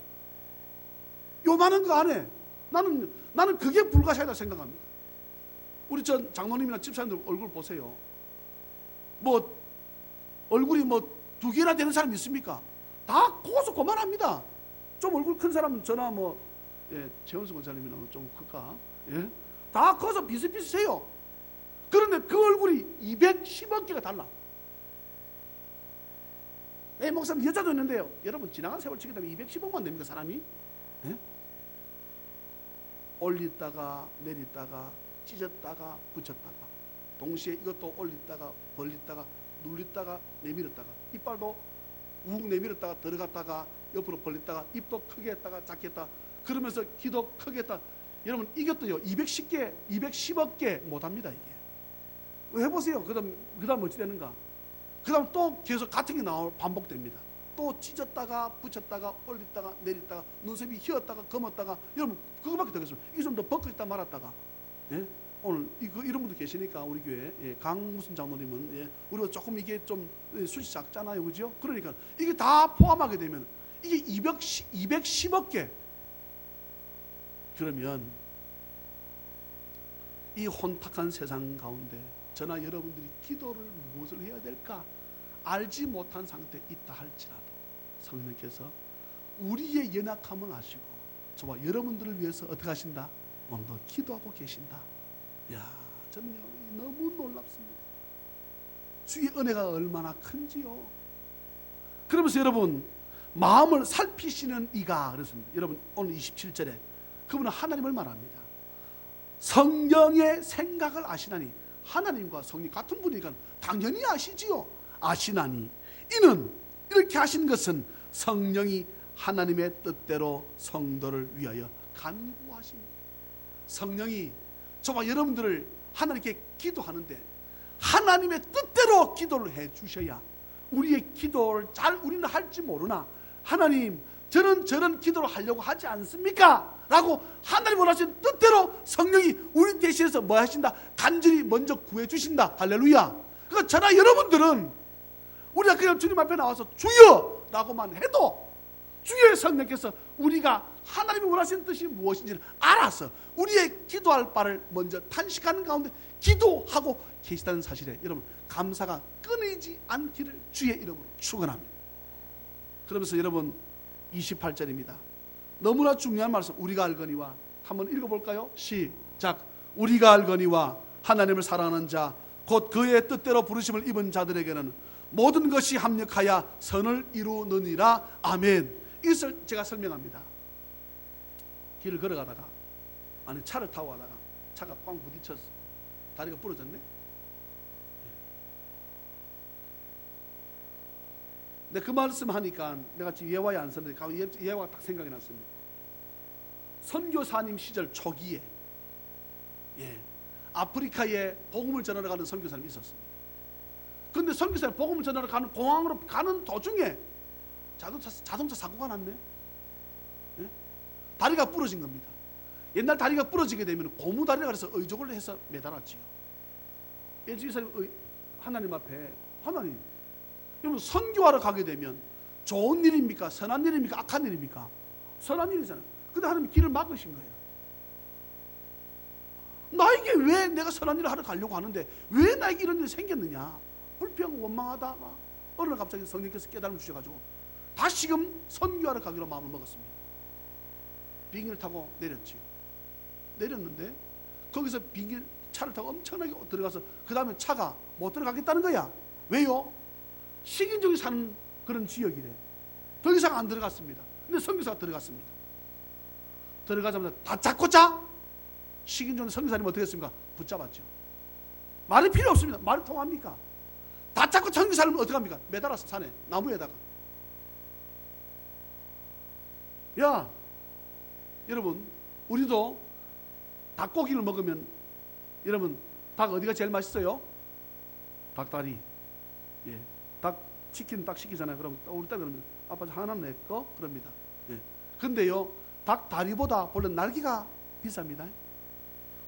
요만한 거 안에 나는 그게 불가사의다 생각합니다. 우리 전 장로님이나 집사님들 얼굴 보세요. 뭐 얼굴이 뭐 2개나 되는 사람이 있습니까? 다 고소 고만합니다. 좀 얼굴 큰 사람은 저나 최원수 권사님이나 좀 클까? 예? 다 커서 비슷비슷해요. 그런데 그 얼굴이 210억 개가 달라. 목사님 여자도 있는데요. 여러분 지나간 세월 치기 때문에 210억만 됩니까 사람이? 예? 올리다가 내리다가 찢었다가 붙였다가 동시에 이것도 올리다가 벌리다가 눌리다가 내밀었다가 이빨도 욱 내밀었다가 들어갔다가 옆으로 벌렸다가 입도 크게 했다가 작게 했다가 그러면서 기도 크게 했다. 여러분 이것도요 210개, 210억 개 못합니다 이게. 해보세요. 그다음 어찌 되는가? 그다음 또 계속 같은 게 반복됩니다. 또 찢었다가 붙였다가 올렸다가 내렸다가 눈썹이 휘었다가 검었다가 여러분 그거밖에 더 없습니다. 이게 좀 더 벗겼다 말았다가 예? 오늘 이런 분도 계시니까 우리 교회 예, 강 무슨 장로님은 예, 우리가 조금 이게 좀 숱이 작잖아요, 그죠? 그러니까 이게 다 포함하게 되면 이게 210억 개. 그러면 이 혼탁한 세상 가운데 저나 여러분들이 기도를 무엇을 해야 될까 알지 못한 상태에 있다 할지라도 성령께서 우리의 연약함을 아시고 저와 여러분들을 위해서 어떻게 하신다? 오늘도 기도하고 계신다. 야, 저는요 너무 놀랍습니다. 주의 은혜가 얼마나 큰지요. 그러면서 여러분 마음을 살피시는 이가 그랬습니다. 여러분 오늘 27절에 그분은 하나님을 말합니다. 성령의 생각을 아시나니 하나님과 성령 같은 분이니까 당연히 아시지요. 아시나니 이는 이렇게 하신 것은 성령이 하나님의 뜻대로 성도를 위하여 간구하십니다. 성령이 저와 여러분들을 하나님께 기도하는데 하나님의 뜻대로 기도를 해 주셔야 우리의 기도를 잘 우리는 할지 모르나 하나님 저는 저런 기도를 하려고 하지 않습니까? 라고 하나님 원하시는 뜻대로 성령이 우리 대신해서 뭐 하신다? 간절히 먼저 구해 주신다. 할렐루야. 그러니까 저나 여러분들은 우리가 그냥 주님 앞에 나와서 주여! 라고만 해도 주의 성령께서 우리가 하나님이 원하시는 뜻이 무엇인지를 알아서 우리의 기도할 바를 먼저 탄식하는 가운데 기도하고 계시다는 사실에 여러분 감사가 끊이지 않기를 주의 이름으로 축원합니다. 그러면서 여러분 28절입니다. 너무나 중요한 말씀 우리가 알거니와 한번 읽어볼까요? 시작. 우리가 알거니와 하나님을 사랑하는 자 곧 그의 뜻대로 부르심을 입은 자들에게는 모든 것이 합력하여 선을 이루느니라. 아멘. 이것을 제가 설명합니다. 길을 걸어가다가 아니 차를 타고 가다가 차가 꽝 부딪혔어. 다리가 부러졌네. 근데 그 말씀 하니까 내가 지금 예화에 안 썼는데 예화가 딱 생각이 났습니다. 선교사님 시절 초기에 아프리카에 복음을 전하러 가는 선교사님이 있었습니다. 그런데 선교사님 복음을 전하러 가는 공항으로 가는 도중에 자동차 사고가 났네. 다리가 부러진 겁니다. 옛날 다리가 부러지게 되면 고무다리라 그래서 의족을 해서 매달았지요. 이 사람이 하나님 앞에 하나님 여러분 선교하러 가게 되면 좋은 일입니까? 선한 일입니까? 악한 일입니까? 선한 일이잖아요. 근데 하나님이 길을 막으신 거예요. 나에게 왜 내가 선한 일을 하러 가려고 하는데 왜 나에게 이런 일이 생겼느냐? 불평 원망하다가 어느 날 갑자기 성령께서 깨달음을 주셔가지고 다시금 선교하러 가기로 마음을 먹었습니다. 비행기를 타고 내렸지요. 내렸는데 거기서 비행기 차를 타고 엄청나게 들어가서 그 다음에 차가 못 들어가겠다는 거야. 왜요? 식인종이 사는 그런 지역이래. 더 이상 안 들어갔습니다. 근데 선교사가 들어갔습니다. 들어가자마자 다짜고짜 식인종의 선교사님 어떻게 했습니까? 붙잡았죠. 말이 필요 없습니다. 말이 통합니까? 다짜고 선교사님은 어떻게 합니까? 매달아서 산에 나무에다가. 야 여러분 우리도 닭고기를 먹으면 여러분 닭 어디가 제일 맛있어요? 닭다리. 예. 닭 치킨 딱 시키잖아요. 그럼 우리 딸이 그러면 아빠 하나 내 거 그럽니다. 예. 근데요 닭 다리보다 본래 날개가 비쌉니다.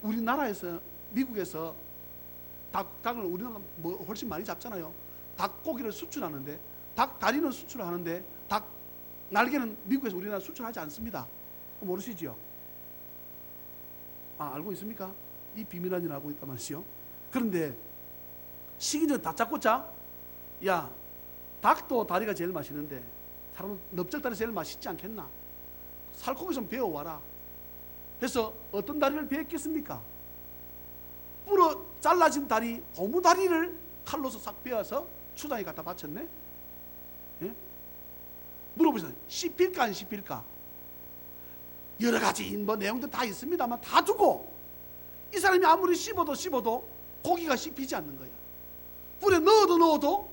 우리나라에서 미국에서 닭을 우리나라 뭐 훨씬 많이 잡잖아요. 닭고기를 수출하는데 닭 다리는 수출하는데 닭 날개는 미국에서 우리나라 수출하지 않습니다. 모르시지요? 알고 있습니까? 이 비밀 아니라 알고 있단 말이죠. 그런데 식인종 다짜고짜 야 닭도 다리가 제일 맛있는데 사람은 넓적다리 제일 맛있지 않겠나? 살코기 좀 배워와라. 그래서 어떤 다리를 베었겠습니까? 불어 잘라진 다리, 고무다리를 칼로서 싹 베어서 추장에 갖다 바쳤네? 예? 물어보세요. 씹힐까 안 씹힐까? 여러 가지 뭐 내용도 다 있습니다만 다 두고 이 사람이 아무리 씹어도 고기가 씹히지 않는 거야. 불에 넣어도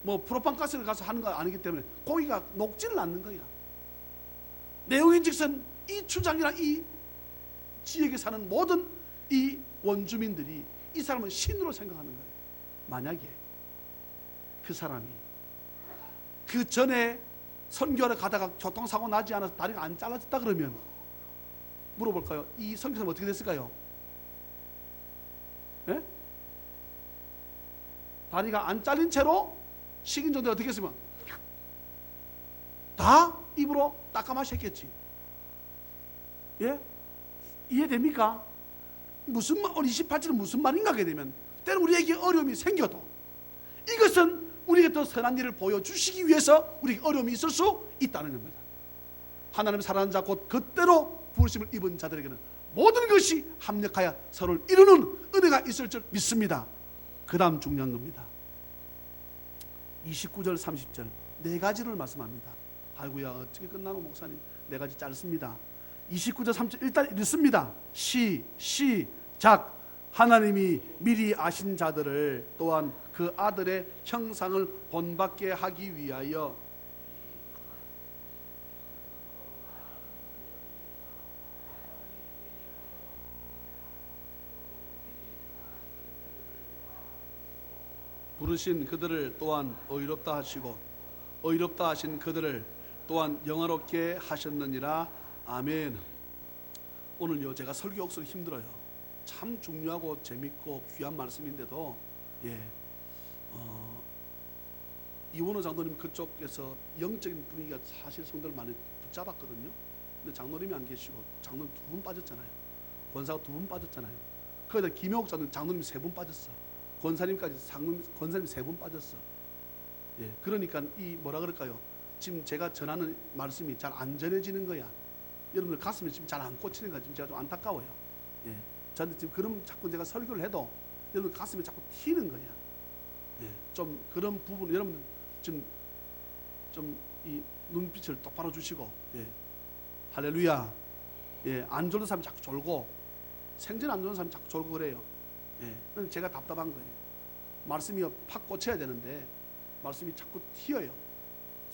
뭐 프로판가스를 가서 하는 거 아니기 때문에 고기가 녹지를 않는 거야. 내용인즉슨 이 춘장이나 이 지역에 사는 모든 이 원주민들이 이 사람은 신으로 생각하는 거예요. 만약에 그 사람이 그 전에 선교하러 가다가 교통사고 나지 않아서 다리가 안 잘라졌다 그러면 물어볼까요? 이 선교사는 어떻게 됐을까요? 예? 다리가 안 잘린 채로 식인 정도에 어떻게 했으면 다 입으로 닦아 마셨겠지. 예? 이해됩니까? 무슨 말, 28절은 무슨 말인가 하게 되면 때는 우리에게 어려움이 생겨도 이것은 우리에게 더 선한 일을 보여주시기 위해서 우리에게 어려움이 있을 수 있다는 겁니다. 하나님의 사랑하는 자 곧 그때로 부르심을 입은 자들에게는 모든 것이 합력하여 서로를 이루는 은혜가 있을 줄 믿습니다. 그 다음 중요한 겁니다. 29절 30절 네 가지를 말씀합니다. 아이고야 어떻게 끝나노 목사님, 네 가지 짧습니다. 29절 30절 일단 읽습니다. 시작. 하나님이 미리 아신 자들을 또한 그 아들의 형상을 본받게 하기 위하여 부르신 그들을 또한 의롭다 하시고 의롭다 하신 그들을 또한 영화롭게 하셨느니라. 아멘. 오늘요 제가 설교 억수로 힘들어요. 참 중요하고 재밌고 귀한 말씀인데도 이원호 장로님 그쪽에서 영적인 분위기가 사실 성도를 많이 붙잡았거든요. 근데 장로님이 안 계시고 장로님 2분 빠졌잖아요. 권사가 2분 빠졌잖아요. 거기다 김효옥 장로님 3분 빠졌어. 권사님까지 권사님 3분 빠졌어. 그러니까 이 뭐라 그럴까요? 지금 제가 전하는 말씀이 잘 안 전해지는 거야. 여러분들 가슴이 지금 잘 안 꽂히는 거야. 지금 제가 좀 안타까워요. 저한테 지금 그럼 자꾸 제가 설교를 해도 여러분 가슴이 자꾸 튀는 거야. 좀 그런 부분 여러분들 좀 이 눈빛을 똑바로 주시고 할렐루야. 안 졸는 사람이 자꾸 졸고 생전 안 졸는 사람이 자꾸 졸고 그래요. 제가 답답한 거예요. 말씀이 팍 꽂혀야 되는데 말씀이 자꾸 튀어요.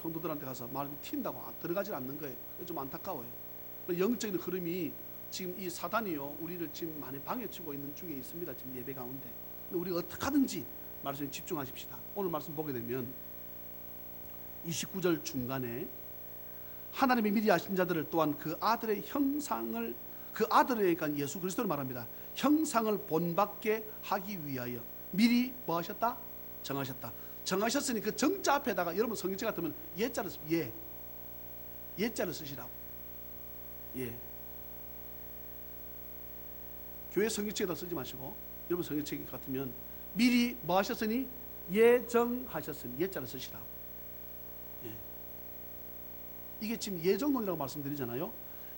성도들한테 가서 말씀이 튄다고 들어가질 않는 거예요. 좀 안타까워요. 영적인 흐름이 지금 이 사단이요 우리를 지금 많이 방해치고 있는 중에 있습니다. 지금 예배 가운데. 근데 우리가 어떻게 하든지 말씀에 집중하십시다. 오늘 말씀 보게 되면 29절 중간에 하나님이 미리 아신 자들을 또한 그 아들의 형상을 그 아들이니까 예수 그리스도를 말합니다. 형상을 본받게 하기 위하여 미리 뭐 하셨다? 정하셨다. 정하셨으니 그 정자 앞에다가 여러분 성경책 같으면 예자를 예자를 쓰시라고. 교회 성경책에다 쓰지 마시고 여러분 성경책 같으면 미리 뭐 하셨으니 예정하셨으니 예자를 쓰시라고. 이게 지금 예정론이라고 말씀드리잖아요.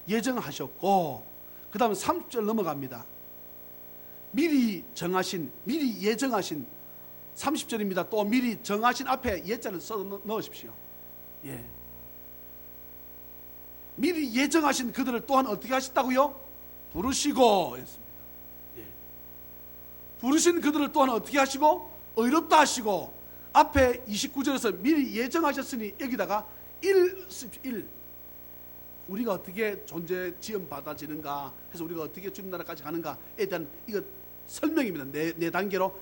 예정하셨고 그 다음에 30절 넘어갑니다. 미리 정하신 미리 예정하신 30절입니다. 또 미리 정하신 앞에 예자를 써 넣으십시오. 미리 예정하신 그들을 또한 어떻게 하셨다고요? 부르시고 했습니다. 부르신 그들을 또한 어떻게 하시고? 의롭다 하시고 앞에 29절에서 미리 예정하셨으니 여기다가 1 우리가 어떻게 존재 지음 받아지는가 해서 우리가 어떻게 주님 나라까지 가는가에 대한 이거 설명입니다. 네 단계로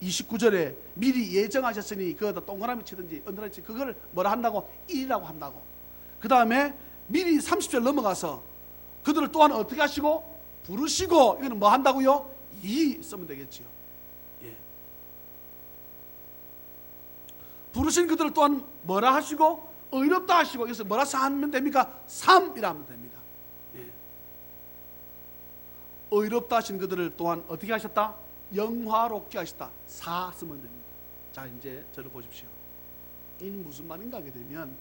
29절에 미리 예정하셨으니 그거다 동그라미 치든지 언더라인 치든지 그걸 뭐라 한다고? 1이라고 한다고. 그 다음에 미리 30절 넘어가서 그들을 또한 어떻게 하시고? 부르시고 이거는 뭐 한다고요? 2 쓰면 되겠지요. 부르신 그들을 또한 뭐라 하시고? 의롭다 하시고 여기서 뭐라 하면 됩니까? 3이라 하면 됩니다. 의롭다 하신 그들을 또한 어떻게 하셨다? 영화롭게 하셨다. 4 쓰면 됩니다. 자 이제 저를 보십시오. 이 무슨 말인가 하게 되면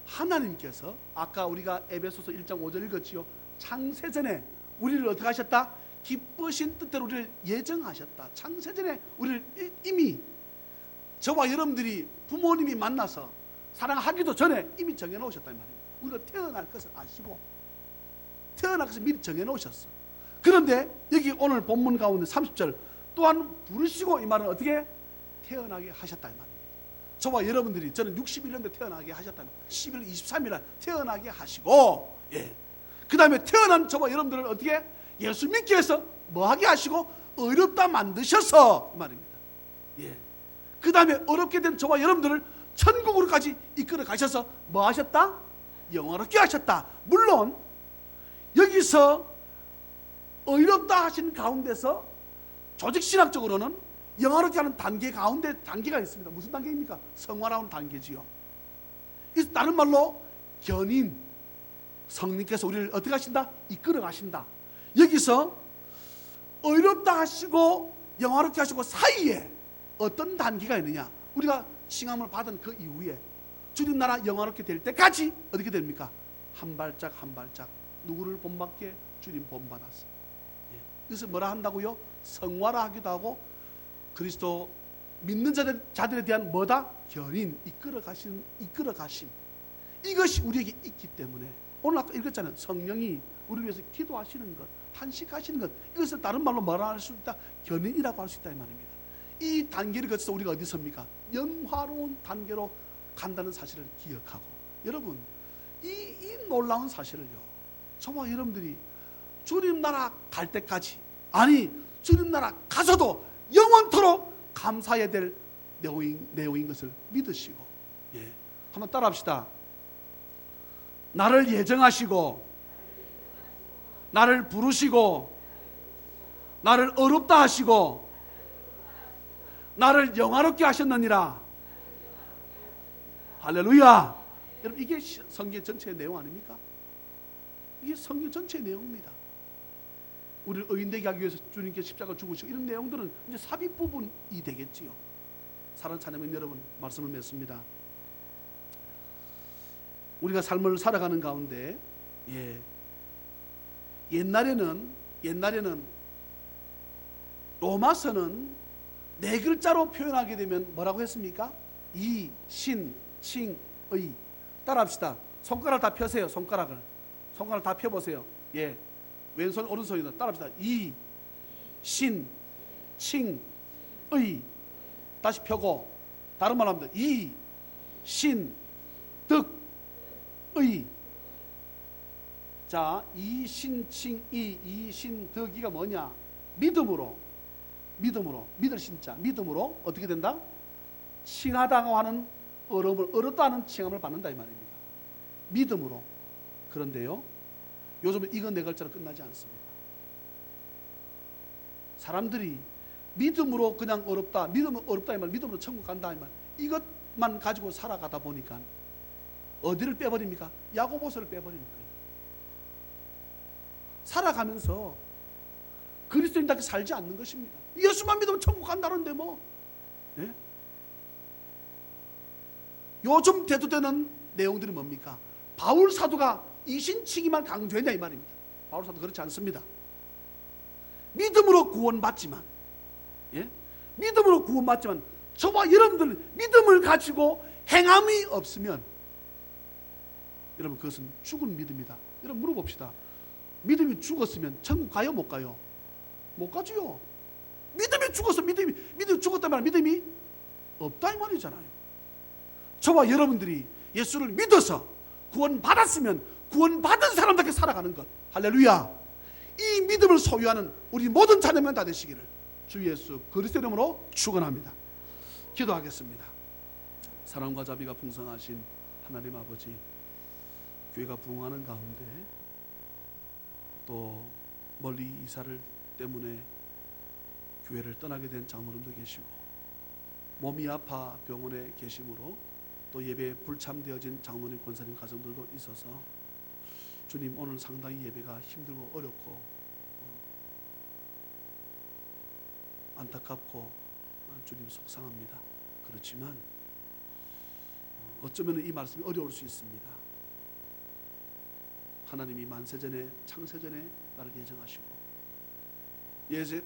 하나님께서 아까 우리가 에베소서 1장 5절 읽었지요. 창세전에 우리를 어떻게 하셨다? 기쁘신 뜻대로 우리를 예정하셨다. 창세전에 우리를 이미 저와 여러분들이 부모님이 만나서 사랑하기도 전에 이미 정해놓으셨단 말입니다. 우리가 태어날 것을 아시고 태어날 것을 미리 정해놓으셨어. 그런데 여기 오늘 본문 가운데 30절 또한 부르시고 이 말은 어떻게 태어나게 하셨다 이 말입니다. 저와 여러분들이, 저는 61년도에 태어나게 하셨다면 11월 23일날 태어나게 하시고, 그 다음에 태어난 저와 여러분들을 어떻게 예수 믿기 위해서 뭐 하게 하시고 어렵다 만드셔서 말입니다. 그 다음에 어렵게 된 저와 여러분들을 천국으로까지 이끌어 가셔서 뭐 하셨다? 영화롭게 하셨다. 물론 여기서 어렵다 하신 가운데서 조직신학적으로는 영화롭게 하는 단계 가운데 단계가 있습니다. 무슨 단계입니까? 성화라는 단계지요. 다른 말로 견인, 성령께서 우리를 어떻게 하신다? 이끌어 가신다. 여기서 어렵다 하시고 영화롭게 하시고 사이에 어떤 단계가 있느냐? 우리가 칭함을 받은 그 이후에 주님 나라 영화롭게 될 때까지 어떻게 됩니까? 한 발짝 한 발짝 누구를 본받게? 주님 본받았어요. 그래서 뭐라 한다고요? 성화라 하기도 하고, 그리스도 믿는 자들에 대한 뭐다? 견인, 이끌어 가심. 이것이 우리에게 있기 때문에 오늘 아까 읽었잖아요. 성령이 우리를 위해서 기도하시는 것, 탄식하시는 것, 이것을 다른 말로 뭐라 할 수 있다? 견인이라고 할 수 있다 이 말입니다. 이 단계를 거쳐서 우리가 어디 섭니까? 영화로운 단계로 간다는 사실을 기억하고, 여러분 이 놀라운 사실을요, 저와 여러분들이 주님 나라 갈 때까지, 아니 주님 나라 가서도 영원토록 감사해야 될 내용인 것을 믿으시고, 한번 따라합시다. 나를 예정하시고 나를 부르시고 나를 어렵다 하시고 나를 영화롭게 하셨느니라. 할렐루야. 여러분 이게 성경 전체의 내용 아닙니까? 이게 성경 전체의 내용입니다. 우리를 의인되게 하기 위해서 주님께서 십자가 죽으시고, 이런 내용들은 이제 삽입 부분이 되겠지요. 사랑하는 자녀님 여러분, 말씀을 맺습니다. 우리가 삶을 살아가는 가운데 옛날에는 로마서는 네 글자로 표현하게 되면 뭐라고 했습니까? 이, 신, 칭, 의. 따라합시다. 손가락 다 펴세요. 손가락 다 펴보세요. 왼손 오른손이다. 따라합시다. 이, 신, 칭, 의. 다시 펴고 다른 말로 합니다. 이, 신, 득, 의. 자, 이, 신, 칭, 이, 신, 득이가 뭐냐? 믿음으로 믿을 신자, 믿음으로 어떻게 된다? 칭하다고 하는 어렵다 하는 칭함을 받는다 이 말입니다. 믿음으로. 그런데요, 요즘은 이건 네 글자로 끝나지 않습니다. 사람들이 믿음으로 그냥 어렵다, 믿음은 어렵다 이 말, 믿음으로 천국 간다 이 말, 이것만 가지고 살아가다 보니까 어디를 빼버립니까? 야고보서를 빼버리는 거예요. 살아가면서 그리스도인답게 살지 않는 것입니다. 예수만 믿으면 천국 간다는데 뭐. 요즘 대두되는 내용들이 뭡니까? 바울 사도가 이신칭의만 강조했냐 이 말입니다. 바울 사도 그렇지 않습니다. 믿음으로 구원받지만, 믿음으로 구원받지만 저와 여러분들 믿음을 가지고 행함이 없으면 여러분 그것은 죽은 믿음이다. 여러분 물어봅시다. 믿음이 죽었으면 천국 가요 못 가요? 못 가지요. 믿음이 죽어서 믿음이 죽었다면 믿음이 없다 이 말이잖아요. 저와 여러분들이 예수를 믿어서 구원받았으면 구원받은 사람답게 살아가는 것, 할렐루야. 이 믿음을 소유하는 우리 모든 자녀만 다 되시기를 주 예수 그리스도 이름으로 축원합니다. 기도하겠습니다. 사랑과 자비가 풍성하신 하나님 아버지, 교회가 부흥하는 가운데 또 멀리 이사를 때문에 교회를 떠나게 된 장로님도 계시고, 몸이 아파 병원에 계심으로 또 예배에 불참되어진 장로님 권사님 가정들도 있어서 주님 오늘 상당히 예배가 힘들고 어렵고 안타깝고 주님 속상합니다. 그렇지만 어쩌면 이 말씀이 어려울 수 있습니다. 하나님이 만세전에 창세전에 나를 예정하시고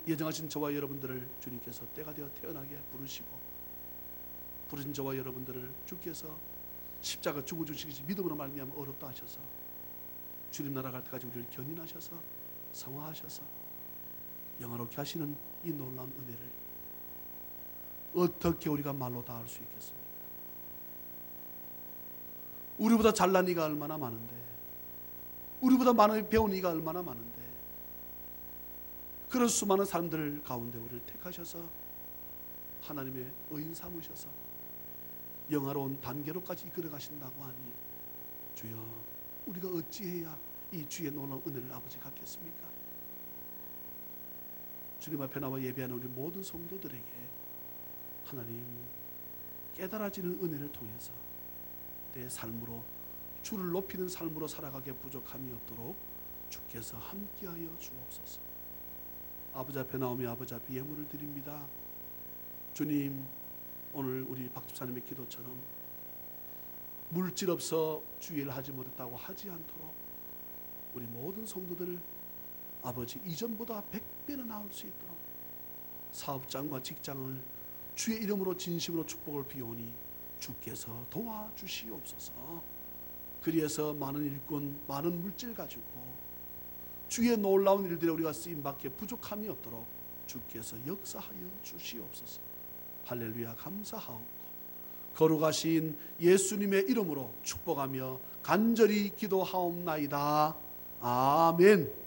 예정하신 저와 여러분들을 주님께서 때가 되어 태어나게 부르시고, 부르신 저와 여러분들을 주께서 십자가 죽어주시기 믿음으로 말미암아 어렵다 하셔서 주님 나라 갈 때까지 우리를 견인하셔서 성화하셔서 영화롭게 하시는 이 놀라운 은혜를 어떻게 우리가 말로 다 할 수 있겠습니까? 우리보다 잘난 이가 얼마나 많은데, 우리보다 많이 배운 이가 얼마나 많은데, 그런 수많은 사람들 가운데 우리를 택하셔서 하나님의 의인 삼으셔서 영화로운 단계로까지 이끌어 가신다고 하니, 주여, 우리가 어찌해야 이 주의 놀라운 은혜를 아버지 갖겠습니까? 주님 앞에 나와 예배하는 우리 모든 성도들에게 하나님 깨달아지는 은혜를 통해서 내 삶으로 주를 높이는 삶으로 살아가게 부족함이 없도록 주께서 함께하여 주옵소서. 아버지 앞에 나오며 아버지 앞에 예물을 드립니다. 주님, 오늘 우리 박 집사님의 기도처럼 물질 없어 주의를 하지 못했다고 하지 않도록 우리 모든 성도들 아버지 이전보다 100배나 나올 수 있도록 사업장과 직장을 주의 이름으로 진심으로 축복을 비오니 주께서 도와주시옵소서. 그리해서 많은 일꾼, 많은 물질 가지고 주의 놀라운 일들에 우리가 쓰임받기에 부족함이 없도록 주께서 역사하여 주시옵소서. 할렐루야, 감사하옵고 거룩하신 예수님의 이름으로 축복하며 간절히 기도하옵나이다. 아멘.